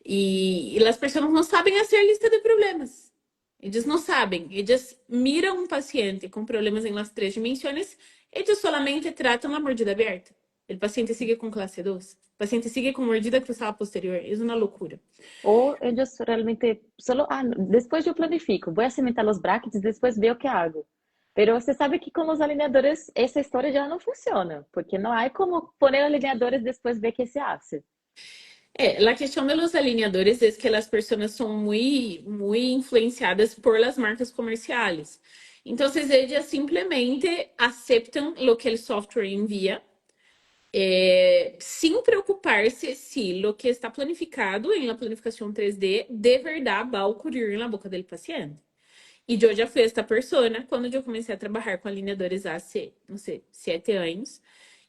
E as pessoas não sabem fazer lista de problemas. Eles não sabem. Eles miram um paciente com problemas em las 3 dimensões, eles solamente tratam a mordida aberta. O paciente sigue com classe 2. O paciente sigue com mordida cruzada posterior. É uma loucura. Ou ellos realmente solo, después yo planifico, voy a cimentar los brackets, después veo qué hago. Pero você sabe que com os alineadores essa história já não funciona, porque não há como poner alineadores depois ver que se hace. La questão de los alineadores es que las personas son muy, muy influenciadas por las marcas comerciales. Entonces, ellas simplemente aceptan lo que el software envía sin preocuparse si lo que está planificado en la planificación 3D de verdad va a ocurrir en la boca del paciente. E eu já fui esta persona quando eu comecei a trabalhar com alinhadores há, não sei, 7 anos.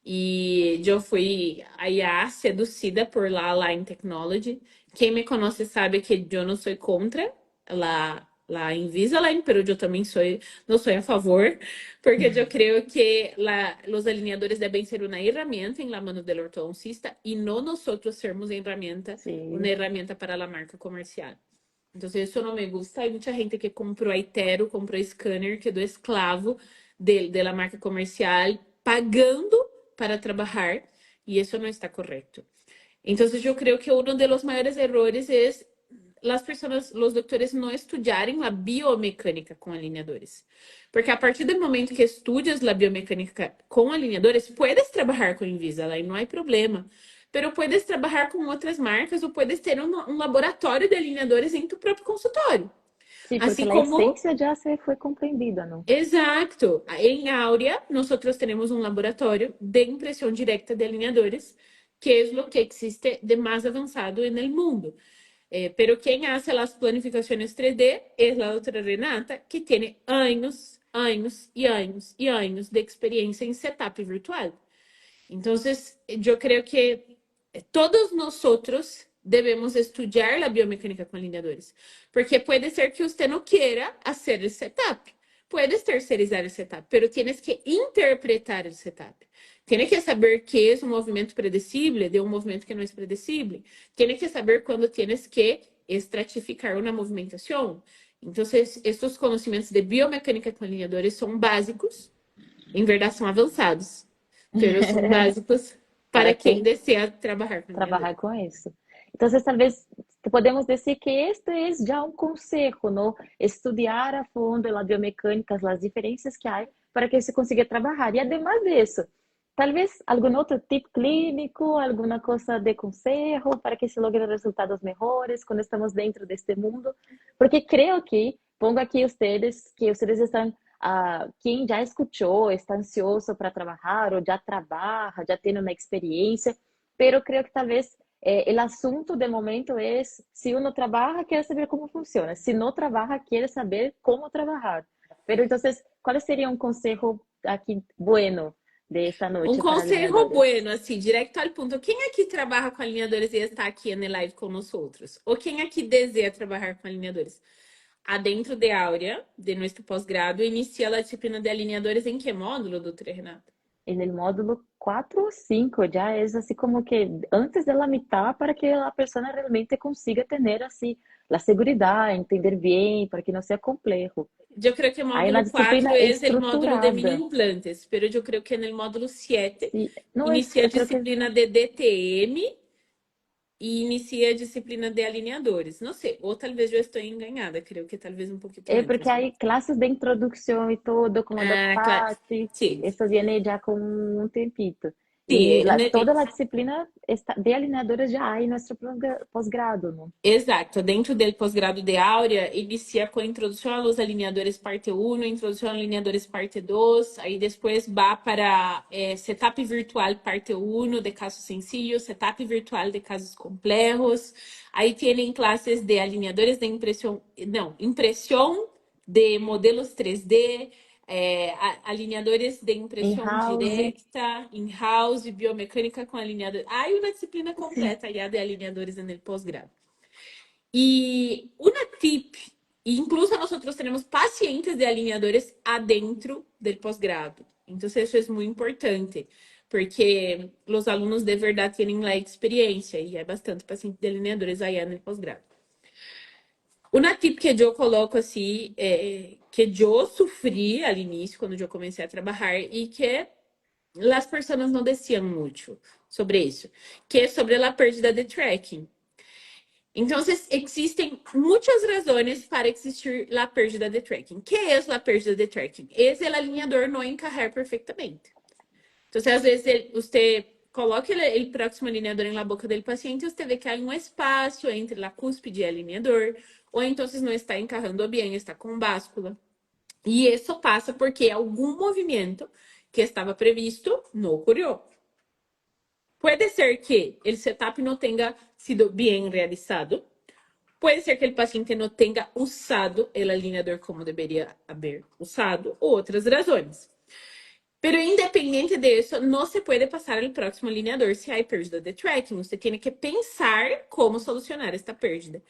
E eu fui allá seducida por la Align Technology. Quem me conhece sabe que eu não sou contra la Invisalign, pero eu também não sou a favor, porque eu creio que os alinhadores devem ser uma ferramenta em la mano del ortodoncista e não nós sermos uma Sí. herramienta para a marca comercial. Entonces eso no me gusta. Hay mucha gente que compró Aitero, compró Scanner, quedó esclavo de la marca comercial, pagando para trabajar, y eso no está correcto. Entonces yo creo que uno de los mayores errores es las personas, los doctores no estudiarem la biomecânica com alinhadores. Porque a partir do momento que estudias la biomecânica com alinhadores, puedes trabalhar com Invisalign, não há problema. Pero puedes trabalhar com outras marcas ou puedes ter um laboratório de alinhadores em tu próprio consultório. Sí, porque Assim la como, esencia ya se fue comprendida, ¿no? exacto, em Áurea, nós temos um laboratório de impressão direta de alinhadores, que é o que existe de mais avançado no mundo. Pero quien hace las planificaciones 3D es la doctora Renata, que tiene años, años y años y años de experiencia en setup virtual. Entonces, yo creo que todos nosotros debemos estudiar la biomecánica con alineadores, porque puede ser que usted no quiera hacer el setup, puedes tercerizar el setup, pero tienes que interpretar el setup. Tiene que saber qué es un movimiento predecible de un movimiento que no es predecible. Tiene que saber cuándo tienes que estratificar una movimentación. Entonces, estos conocimientos de biomecánica con alineadores son básicos, en verdad son avanzados, pero son básicos Para para quien quem desea trabajar con trabajar alineadores. com isso. Então, talvez podemos dizer que este é já um conselho, não? Estudar a fundo a biomecânica, as diferenças que há, para que se consiga trabalhar. E, además disso, talvez algum outro tipo clínico, alguma coisa de conselho, para que se logre resultados melhores quando estamos dentro deste mundo. Porque creio que, pongo aqui vocês, que vocês estão quem já escutou, está ansioso para trabalhar, ou já trabalha, já tem uma experiência, pero creo que talvez el asunto de momento es, si uno trabaja, quiere saber cómo funciona. Si no trabaja, quiere saber cómo trabajar. Pero entonces, ¿cuál sería un consejo aquí bueno de esta Um noche para conselho alineadores? bueno, assim, direto ao ponto. Quem aqui trabalha com alinhadores e está aqui na live com nós outros? Ou quem aqui deseja trabalhar com alinhadores? Adentro de Áurea, de nosso pós-grado, inicia a disciplina de alinhadores em que módulo, doutora Renata? En el módulo 4 o 5 ya es así como que antes de la mitad para que la persona realmente consiga tener así la seguridad, entender bien, para que no sea complejo. Eu creio que o Hay una módulo 4 disciplina é o módulo de mini estructurada. implantes, pero eu creio que no módulo 7 Sí, no es, inicia a creo que disciplina de DTM e inicia a disciplina de alinhadores. Não sei, ou talvez eu estou enganada, creio que talvez um pouquinho é porque antes. hay clases de introducción y todo, como Doc Ah, claro. Patty, Sim, eso viene ya con un tempito. Y sim, toda la disciplina de alineadores ya hay en nuestro posgrado, ¿no? exato. Dentro do pós-grado de Áurea, inicia com a introdução aos alinhadores parte 1, introdução a alinhadores parte 2, aí depois vá para setup virtual parte 1 de casos sencillos, setup virtual de casos complejos. Aí tem classes de alinhadores de impressão, não, impressão de modelos 3D, alinhadores de impressão In-house, direta, in-house, biomecânica com alinhadores. Aí uma disciplina completa já de alinhadores no pós-grado. Y una tip, incluso nosotros tenemos pacientes de alineadores adentro del posgrado. Entonces eso es muy importante, porque los alumnos de verdad tienen la experiencia y hay bastante pacientes de alineadores allá en el posgrado. Una tip que eu coloco assim, que eu sofri al início, quando eu comecei a trabalhar, e que as pessoas não desciam muito sobre isso, que é sobre a perda de tracking. Entonces, existen muchas razones para existir la pérdida de tracking. ¿Qué es la pérdida de tracking? Es el alineador no encajar perfectamente. Entonces, às vezes, você coloca o próximo alineador na boca do paciente e você vê que há um espaço entre a cúspide e o alineador, ou então não está encarrando bem, está com báscula. E isso passa porque algum movimento que estava previsto não ocorreu. Puede ser que el setup no tenga sido bien realizado. Puede ser que el paciente no tenga usado el alineador como debería haber usado, u otras razones. Pero independiente de eso, no se puede pasar al próximo alineador si hay pérdida de tracking. Usted tiene que pensar cómo solucionar esta pérdida.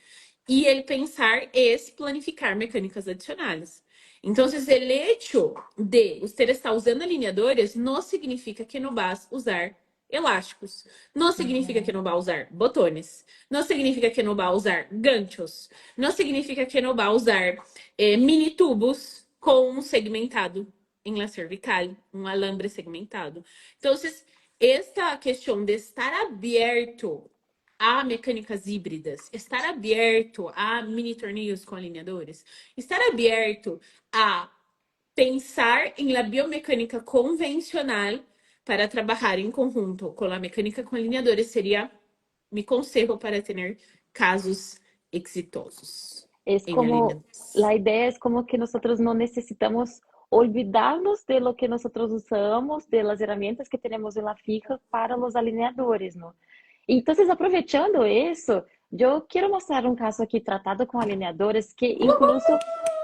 Y el pensar es planificar mecánicas adicionales. Entonces, el hecho de usted estar usando alineadores no significa que no vas a usar elásticos, no significa que Ujú. no va a usar botones, no significa que no va a usar ganchos, no significa que no va a usar mini tubos com um segmentado em la cervical, um alambre segmentado. Então, esta questão de estar aberto a mecânicas híbridas, estar aberto a mini torneios com alinhadores, estar aberto a pensar em la biomecânica convencional para trabalhar em conjunto com a mecânica com alinhadores seria mi consejo para ter casos exitosos Es em como, alinhadores. la idea es como que nosotros no necesitamos olvidarnos de lo que nosotros usamos, de las herramientas que tenemos en la fija para los alineadores, ¿no? Entonces, aprovechando eso, yo quiero mostrar un caso aquí tratado con alineadores que incluso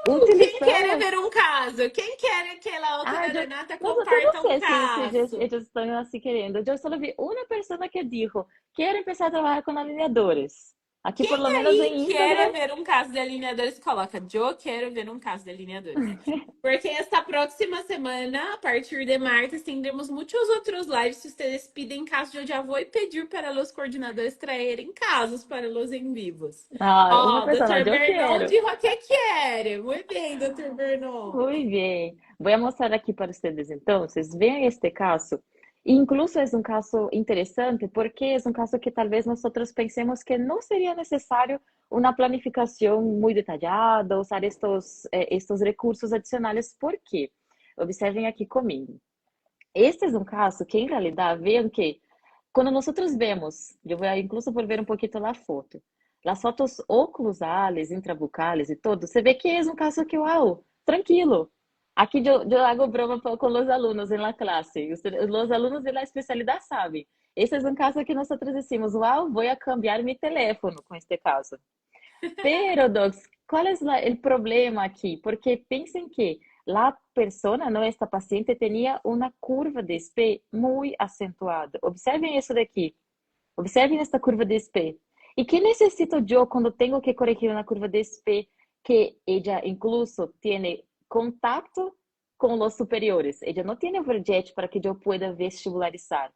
Quem quer utilizamos. ver um caso? Quem quer que a Ah, outra Renata yo no comparta um sé si caso? ellos están así queriendo. Yo solo vi una persona que dijo, quiero empezar a trabajar con alineadores. Aquí, por lo Quem menos aí en quer Instagram. ver um caso de alinhadores? Coloca, eu quero ver um caso de alinhadores. Porque esta próxima semana, a partir de martes, tendremos muitos outros lives. Se vocês pedem casos, eu já vou pedir para os coordenadores traerem casos para os em vivos. Ah, una Ó, persona, Dr. yo Bernon quiero. dijo que quer. Muito bem, Dr. Bernon. Muy bien. Voy a mostrar aquí para ustedes entonces. Vean este caso. Incluso es un caso interesante porque es un caso que tal vez nosotros pensemos que no sería necesario una planificación muy detallada, usar estos recursos adicionales. ¿Por qué? Observen aquí conmigo. Este es un caso que en realidad vean que cuando nosotros vemos, yo voy a incluso volver un poquito la foto, las fotos oclusales, intrabucales y todo, se ve que es un caso que, wow, tranquilo. Aquí yo hago broma con los alumnos en la clase. Los alumnos de la especialidad saben. Ese es un caso que nosotros decimos, wow, voy a cambiar mi teléfono con este caso. Pero, Docs, ¿cuál es el problema aquí? Porque piensen que la persona, ¿no? Esta paciente tenía una curva de SP muy acentuada. Observen eso de aquí. Observen esta curva de SP. ¿Y qué necesito yo cuando tengo que corregir una curva de SP que ella incluso tiene contacto con los superiores? Ella no tiene overjet para que yo pueda vestibularizar.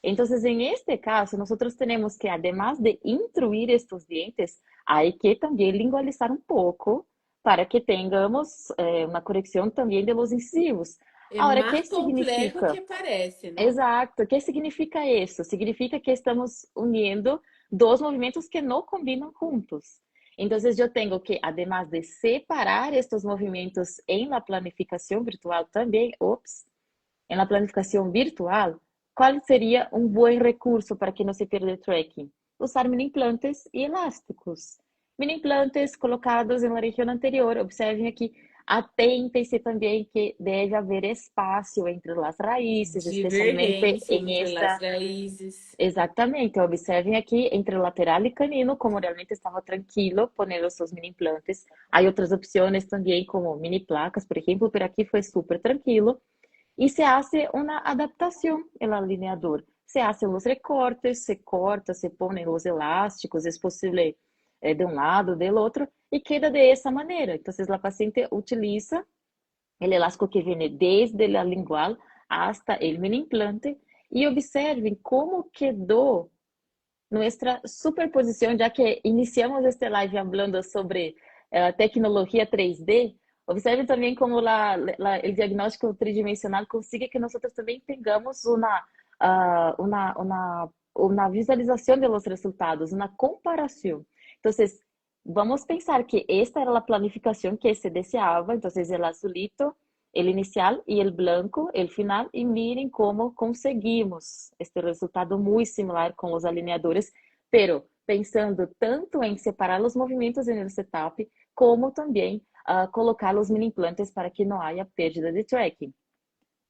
Entonces, en este caso, nosotros tenemos que, además de intruir estos dientes, hay que también lingualizar un poco para que tengamos una corrección también de los incisivos. É Ahora, ¿qué mais complexo significa? que parece, não? Exacto, ¿qué significa eso? Significa que estamos uniendo dos movimientos que no combinan juntos. Entonces, yo tengo que, además de separar estos movimientos en la planificación virtual también, en la planificación virtual, ¿cuál sería un buen recurso para que no se pierda el tracking? Usar mini implantes y elásticos. Mini implantes colocados en la región anterior. Observen aquí, atentem-se também que deve haver espaço entre as raízes, especialmente Divergência em entre as esta. raízes. Exatamente, observen aqui entre o lateral e canino, como realmente estava tranquilo poner os seus mini implantes. Há outras opções também, como mini placas, por exemplo, pero aqui foi super tranquilo. Y se hace una adaptación el alineador. Se hacen los recortes, se corta, se ponen los elásticos, es posible de un lado, del otro, y queda de esa manera. Entonces la paciente utiliza el elástico que viene desde la lingual hasta el mini implante y observen cómo quedó nuestra superposición, ya que iniciamos este live hablando sobre tecnología 3D. Observe também como o diagnóstico tridimensional consiga que nós também tenhamos uma visualização dos resultados, uma comparação. Então, vamos pensar que esta era a planificação que se deseava, então, o azulito, o inicial e o branco, o final, e mirem como conseguimos este resultado muito similar com os alineadores, pero pensando tanto em separar os movimentos no setup, como também colocar os mini implantes para que não haja perda de tracking.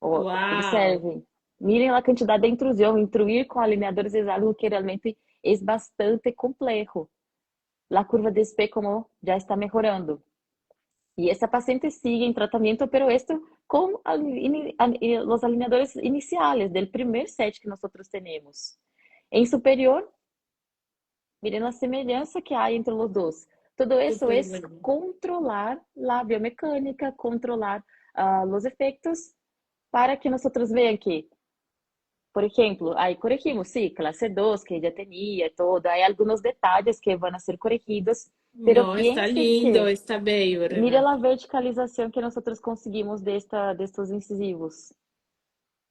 Uau! Observem. Miren a quantidade de intrusión. Intruir con alineadores es algo que realmente es bastante complejo. La curva de SP como ya está mejorando. Y esa paciente sigue en tratamiento, pero esto con los alineadores iniciales del primer set que nosotros tenemos. En superior, miren la semejanza que hay entre los dos. Todo eso Super es bueno. controlar la biomecánica, controlar los efectos para que nosotros vean que, por ejemplo, aí corregimos, sí, clase 2 que ya tenía, todo, hay algunos detalles que van a ser corregidos, pero No, está piense lindo, que, está bello, mire a Renata. verticalização que nosotros conseguimos destes incisivos.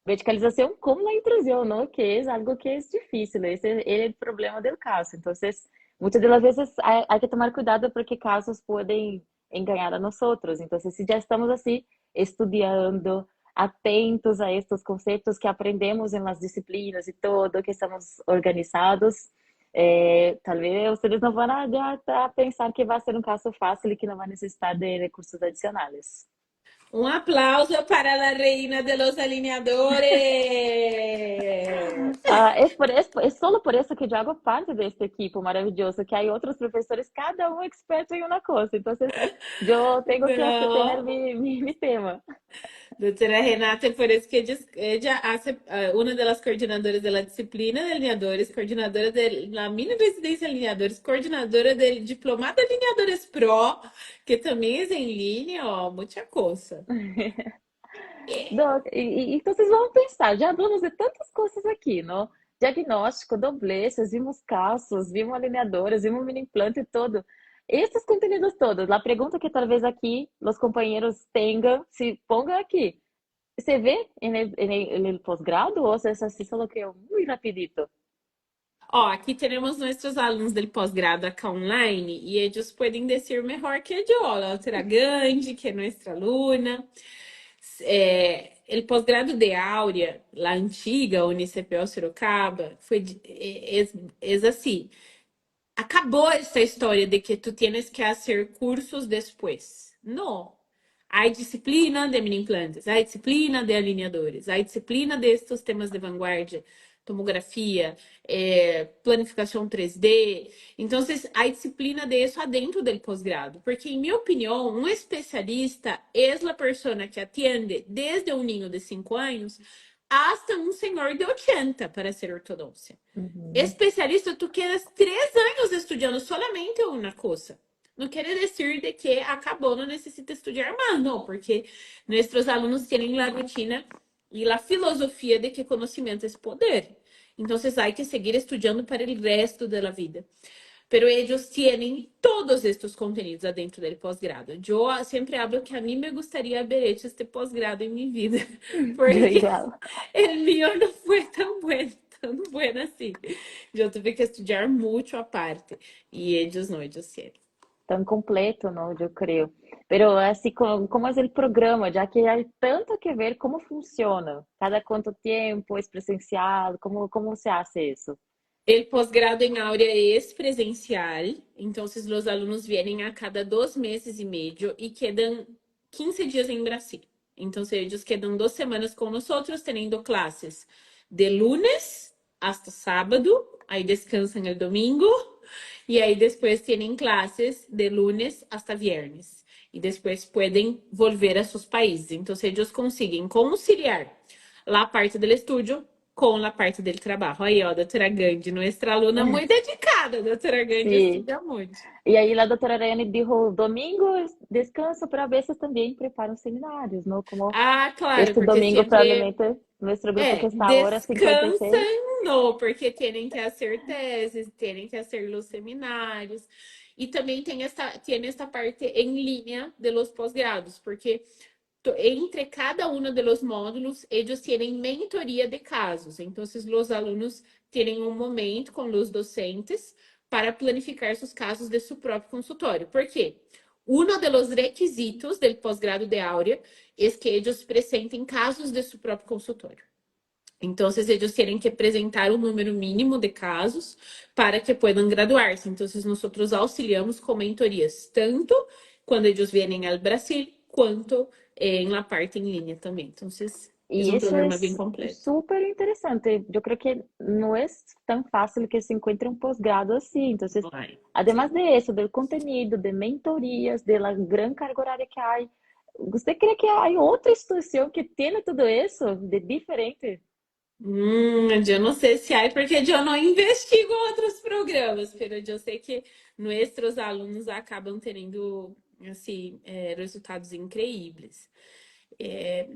Verticalización con la intrusión, ¿no? Que es algo que es difícil, ese es el problema del caso. Entonces, muchas de las veces hay que tomar cuidado porque casos pueden engañar a nosotros. Entonces, si ya estamos así, estudiando, atentos a estos conceptos que aprendemos en las disciplinas y todo, que estamos organizados, tal vez ustedes no van a ya a pensar que va a ser un caso fácil y que no va a necesitar de recursos adicionales. Un aplauso para la reina de los alineadores. Es solo por eso que yo hago parte de este equipo maravilloso, que hay otros profesores, cada uno experto en una cosa. Entonces, yo tengo que tener No. mi tema. Doutora Renata, por isso que ella hace, una de las coordinadoras de la disciplina de alineadores, coordinadora de la mini residencia de alineadores, coordenadora del diplomado de alineadores pro, que também é em linha, ó, muita coisa. Doc, entonces vamos pensar, ya hablamos de tantas cosas aquí, ¿no? Diagnóstico, dobleces, vimos casos, vimos alineadores, vimos mini implante y todo. Estos contenidos todos, la pregunta que tal vez aquí los compañeros tengan, si pongan aquí, ¿se ve en el posgrado o es así solo que muy rapidito? Ó, aqui temos nossos alunos do pós-grado acá online e eles podem dizer melhor que eu, a doutora Gandhi, que é nossa aluna. O pós-grado de Áurea, lá antiga, Unicepel Sorocaba, é assim. Acabou essa história de que tu tienes que fazer cursos depois. Não. Há disciplina de mini implantes, há disciplina de alineadores, há disciplina de estes temas de vanguardia, tomografia, planificação 3D. Então, há disciplina de isso dentro do pós-grado. Porque, em minha opinião, um especialista é a pessoa que atende desde um ninho de 5 anos hasta um senhor de 80 para ser ortodoncia. Uhum. Especialista, tu quedas 3 anos estudando solamente uma coisa. Não quer dizer de que acabou, não necessita estudar mais, não, porque nossos alunos têm a rotina e a filosofia de que conhecimento é poder. Então, há que seguir estudando para o resto da vida. Pero eles têm todos estes conteúdos dentro do pós-grado. Eu sempre hablo que a mim me gostaria ver este pós-grado em minha vida, Yo porque igual. o meu não foi tão bueno assim. Eu tive que estudar muito a parte e eles não, eles sim. Tan completo, ¿no? Yo creo. Pero así como es el programa, ya que hay tanto que ver cómo funciona, cada cuánto tiempo es presencial, cómo se hace eso. O pós-grado em Áurea é presencial, então os alunos vêm a cada 2 meses e meio e quedam 15 dias em Brasil. Então, eles quedam 2 semanas com nós, tendo classes de lunes hasta sábado, aí descansam no domingo, e aí depois têm classes de lunes hasta viernes. E depois podem volver a seus países. Então, eles conseguem conciliar a parte do estúdio com a parte do trabalho. Aí, ó, doutora Gandhi, nossa aluna muito dedicada, doutora Gandhi Sí. estuda muito. Y ahí la doctora Rayane dijo, domingo descanso, pero a veces también preparan seminarios, ¿no? Como Ah, claro, este porque domingo sempre probablemente nuestro grupo que está ahora, 56. descansam, não, porque têm que fazer teses, têm que fazer os seminários. E também tem esta parte em linha de los pós-grados, porque entre cada um dos módulos, eles têm mentoria de casos. Então, os alunos têm um momento com os docentes para planificar seus casos de seu próprio consultório. Por quê? Um dos requisitos do pós-grado de Áurea é que eles apresentem casos de seu próprio consultório. Então, eles têm que apresentar um número mínimo de casos para que possam graduar-se. Então, nós auxiliamos com mentorias, tanto quando eles vêm ao Brasil, quanto em la parte em linha também. Então, Es Y un eso programa bien es completo. súper interesante. Yo creo que no es tan fácil que se encuentre un posgrado así. Entonces, No hay. además Sí. de eso, del contenido, de mentorías, de la gran carga horaria que hay, ¿usted cree que hay otra institución que tiene todo eso de diferente? Yo no sé si hay, porque yo no investigo outros programas, pero eu sei que nossos alunos acabam tendo, assim, resultados increíbles. É,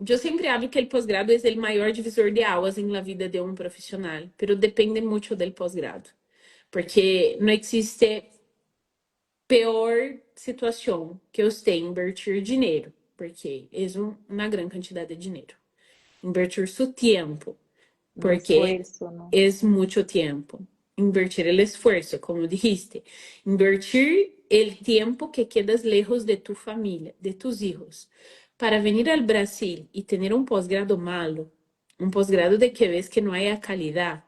eu sempre hablo que o pós-grado é o maior divisor de águas em la vida de um profissional, pero depende muito do pós-grado, porque não existe pior situação que você invertir dinheiro, porque é uma grande quantidade de dinheiro. Invertir seu tempo, Un porque esfuerzo, ¿no? es mucho tiempo. Invertir el esfuerzo, como dijiste. Invertir el tiempo que quedas lejos de tu familia, de tus hijos, para venir al Brasil y tener un posgrado malo, un posgrado de que ves que no hay calidad.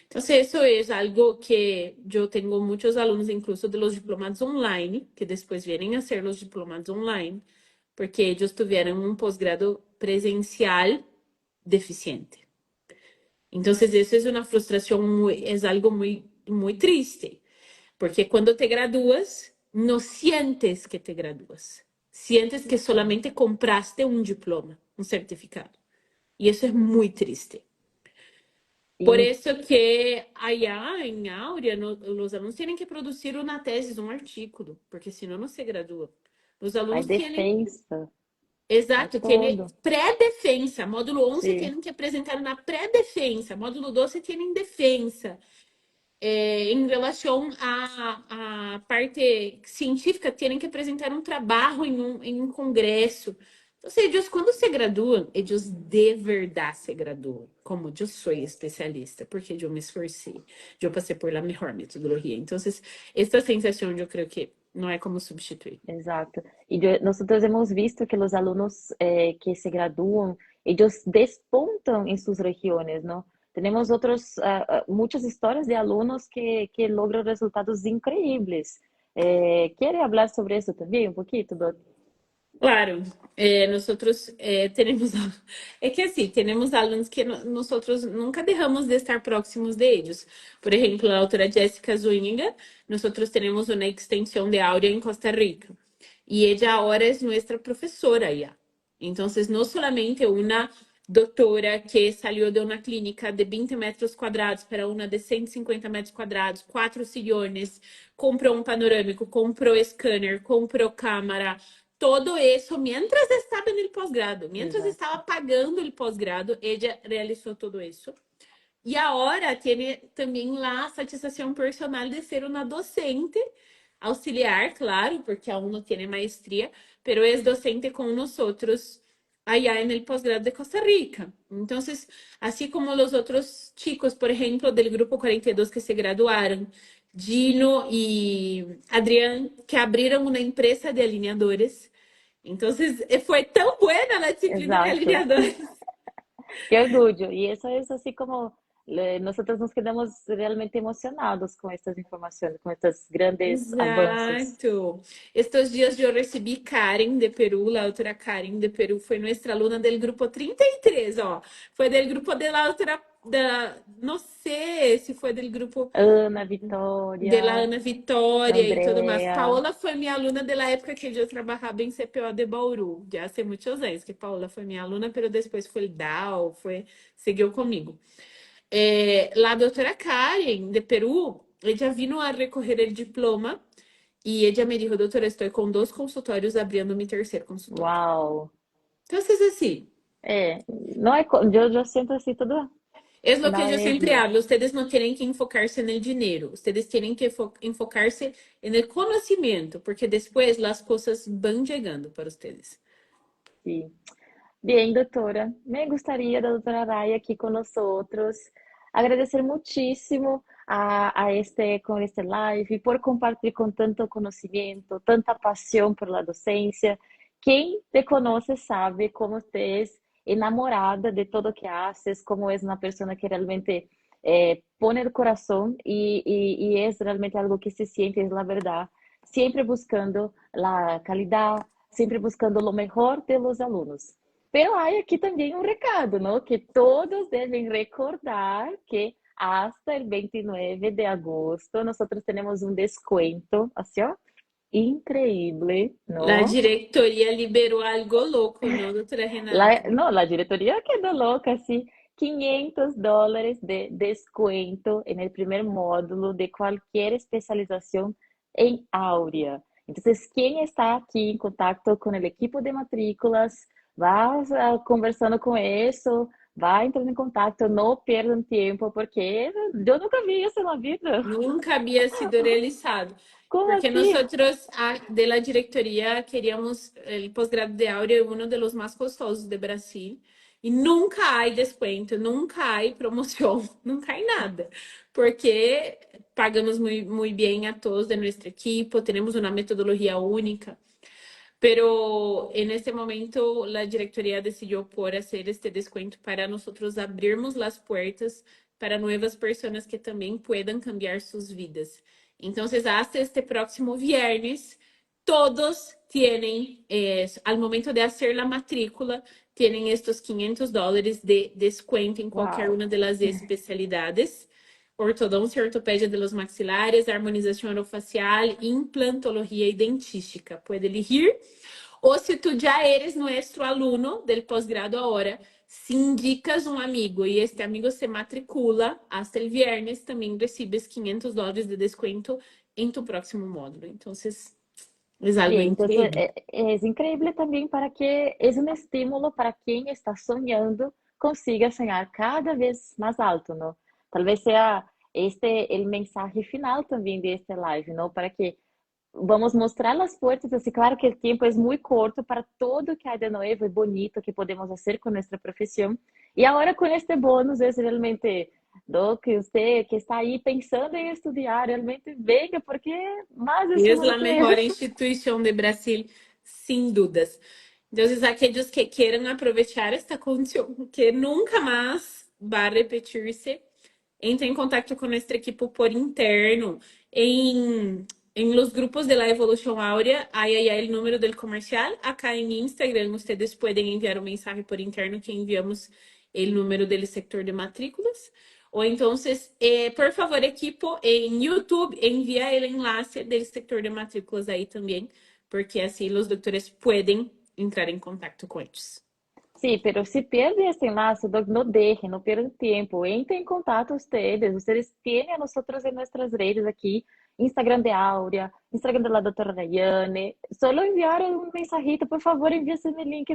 Entonces, eso es algo que yo tengo muchos alumnos, incluso de los diplomados online, que después vienen a hacer los diplomados online, porque ellos tuvieron un posgrado presencial deficiente. Entonces, eso es una frustración muy, es algo muy, muy triste, porque cuando te gradúas, no sientes que te gradúas, sientes que solamente compraste un diploma, un certificado. Y eso es muy triste. Por Y eso que allá en Áurea, los alumnos tienen que producir una tesis, un artículo, porque si no, no se gradúan. Los hay alunos tienen, defensa, hay exato, tiene todo. pré-defensa. Módulo 11 Sí, tienen que apresentar una pré-defensa. Módulo 12 tienen defensa. Em relação à parte científica, terem que apresentar um trabalho em um congresso. Ou seja, eles, quando se graduam, eles de verdade se graduam. Como eu sou especialista, porque eu me esforcei, eu passei por la melhor metodologia. Então, essa sensação, eu creio que não é como substituir. exacto. Nosotros hemos visto que los alumnos que se gradúan, ellos despuntan en sus regiones, ¿no? Tenemos muchas historias de alumnos que logran resultados increíbles. ¿Quiere hablar sobre eso también un poquito, Dot? Claro, nosotros tenemos, é que assim, temos alunos que nosotros nunca dejamos de estar próximos de ellos. Por ejemplo, a autora Jessica Zúñiga, nosotros tenemos una extensión de Áurea en Costa Rica y ella ahora es nuestra profesora ya. Entonces, no solamente una doutora que salió de una clínica de 20 metros cuadrados para una de 150 metros cuadrados, 4 sillones, comprou um panorâmico, comprou scanner, comprou cámara, todo isso mientras estava no posgrado, mientras estava Exacto. pagando o posgrado, ella realizou todo isso. E agora tem também lá a satisfação personal de ser uma docente auxiliar, claro, porque aún não tem maestria, pero é docente com nós outros allá en el posgrado de Costa Rica. Entonces, así como los otros chicos, por ejemplo, del grupo 42 que se graduaron, Gino y Adrián, que abrieron una empresa de alineadores. Entonces, fue tan buena la disciplina de Exacto. alineadores. Qué orgullo. Y eso es así como nosotros nos quedamos realmente emocionados con estas informaciones, con estos grandes avances. Exato. Estes dias eu recebi Karen de Peru, a outra Karen de Peru foi nossa aluna do grupo 33, ó. Foi do grupo de la outra, não sei se foi do grupo Ana, de la Vitória, Ana Vitória e tudo mais. Andrea. Paola foi minha aluna da época que eu trabalhava em CPO de Bauru. Já há muitos anos que Paola foi minha aluna, mas depois foi DAO, seguiu comigo. La doutora Karen, de Perú, ella vino a recoger el diploma y ella me dijo, doutora, estoy con 2 consultorios abriendo mi tercer consultorio. Uau! Entonces, así, Não é, eu sinto assim tudo es lo que na yo siempre energia. hablo, ustedes no tienen que enfocarse en el dinero, ustedes tienen que enfocarse en el conocimiento, porque después las cosas van llegando para ustedes. Sim. Bem, doutora, me gostaria da doutora Araya aqui com nós outros. Agradecer muitíssimo com este live, por compartilhar com tanto conhecimento, tanta paixão por la docência. Quem te conhece sabe como te és enamorada de todo que haces, como és uma pessoa que realmente pone o coração e é realmente algo que se siente, é a verdade, sempre buscando a qualidade, sempre buscando o melhor de los alunos. Pero hay aquí también un recado, ¿no? Que todos deben recordar que hasta el 29 de agosto nosotros tenemos un descuento, así, ó, increíble, A ¿no? diretoria liberou algo louco, não, doutora La, Renata? no, la directoría quedó loca, sí. $500 de descuento en el primer módulo de cualquier especialización en Áurea. Entonces, quien está aquí en contacto con el equipo de matrículas, va conversando con eso, va entrando en contacto, no pierdan tiempo, porque yo nunca vi eso en la vida. Nunca había sido realizado. ¿Cómo Porque así? nosotros de la directoría queríamos el posgrado de Áurea, uno de los más costosos de Brasil. Y nunca hay descuento, nunca hay promoción, nunca hay nada. Porque pagamos muy bien a todos de nuestro equipo, tenemos una metodología única. Pero en este momento la directoría decidió por hacer este descuento para nosotros abrirmos las puertas para nuevas personas que también puedan cambiar sus vidas. Entonces, hasta este próximo viernes, todos tienen, al momento de hacer la matrícula, tienen estos $500 de descuento en cualquier Wow. una de las especialidades. Ortodoncia, ortopedia de los maxilares, harmonización orofacial, implantología y dentística. Puede elegir. O si tú ya eres nuestro aluno del posgrado ahora, si indicas un amigo y este amigo se matricula hasta el viernes, también recibes $500 de descuento en tu próximo módulo. Entonces, es Sí, algo entonces increíble. es increíble también para que es un estímulo para quien está soñando consiga soñar cada vez más alto, ¿no? Tal vez sea este el mensaje final también de este live, ¿no? Para que vamos mostrar las puertas, así claro que el tiempo es muy corto para todo que hay de nuevo y bonito que podemos hacer con nuestra profesión. Y ahora con este bonus es realmente lo que usted que está ahí pensando en estudiar, realmente venga, porque más Es estímulo la que mejor eso. institución de Brasil, sin dudas. Entonces, aquellos que quieran aprovechar esta condición, que nunca más va a repetirse, entre en contacto con nuestro equipo por interno. En los grupos de la Evolución Áurea, hay allá el número del comercial. Acá en Instagram, ustedes pueden enviar un mensaje por interno que enviamos el número del sector de matrículas. O entonces, por favor, equipo, en YouTube, envía el enlace del sector de matrículas ahí también, porque así los doctores pueden entrar en contacto con ellos. Sí, pero si pierde este enlace, no dejen, no pierdan tiempo, entren en contacto ustedes tienen a nosotros en nuestras redes aquí, Instagram de Áurea, Instagram de la doctora Rayane, solo enviar un mensajito, por favor, envíense mi link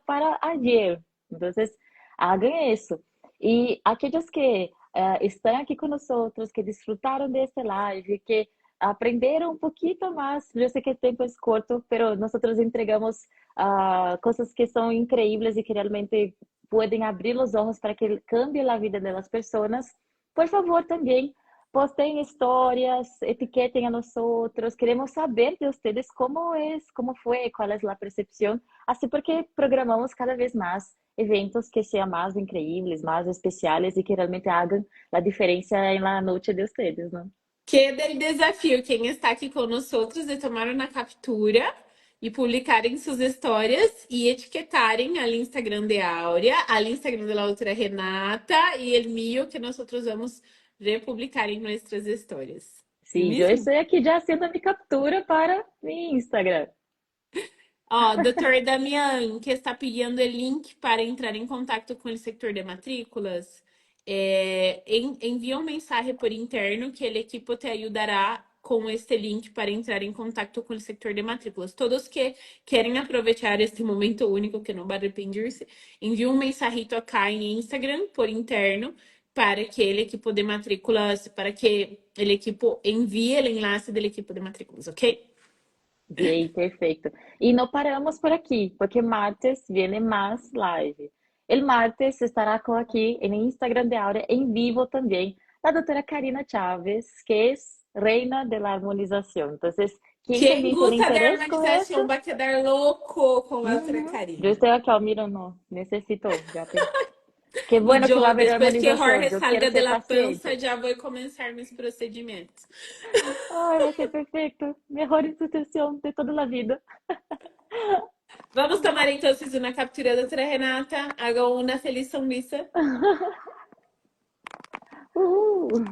para ayer, entonces hagan eso. Y aquellos que están aquí con nosotros, que disfrutaron de este live, que aprenderam um pouquinho mais. Eu sei que o tempo é curto, pero nosotros entregamos cosas que son increíbles y que realmente pueden abrir los ojos para que cambie la vida de las personas. Por favor, también posten historias, etiqueten a nosotros. Queremos saber de ustedes cómo es, cómo fue, cuál es la percepción. Así porque programamos cada vez más eventos que sean más increíbles, más especiales y que realmente hagan la diferencia en la noche de ustedes, ¿no? Queda el desafío. Quien está aquí con nosotros de tomar una captura y publicar en sus historias y etiquetarem al Instagram de Áurea, al Instagram de la otra Renata y el mío que nosotros vamos republicar en nuestras historias. ¿No es Sí, yo mismo? estoy aquí ya haciendo mi captura para mi Instagram. Ó, doutor Damián, que está pidiendo o link para entrar em contato com o sector de matrículas, envia um mensagem por interno que o equipo te ajudará com este link para entrar em contato com o sector de matrículas. Todos que querem aproveitar este momento único que não vai arrepender-se, envia um mensajito acá em Instagram por interno para que o equipo de matrículas, para que o equipo envie o enlace do equipo de matrículas, ok? Bien, perfecto. Y no paramos por aquí, porque martes viene más live. El martes estará con aquí en Instagram de Aura en vivo también la doctora Karina Chávez, que es reina de la armonización. Entonces, quien Quem también tiene gosta da interés con harmonização eso, vai quedar louco com a outra yo Karina. estoy acá, mira, no, necesito, ya te... Qué E bueno que va a eu, haber depois que armonización. Jorge Yo quiero salga de ser la pança, paciente. já vou começar meus procedimentos. Ay, va a ser perfecto. Mejor institución de toda la vida. Vamos tomar entonces una captura, doctora Renata. Hago una feliz sonrisa. Uhul!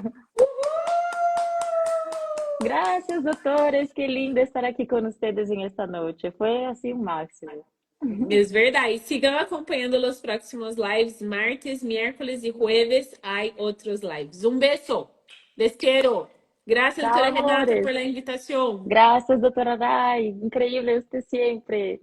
Gracias, doutores. Que lindo estar aqui com vocês em esta noite. Foi assim o máximo. Es verdad. Y sigan acompanhando los próximos lives. Martes, miércoles y jueves hay otros lives. Un beso. Les quiero. Gracias, Tchau, doctora Renata, amores. por la invitación. Graças, doutora Dai. Incrível você sempre.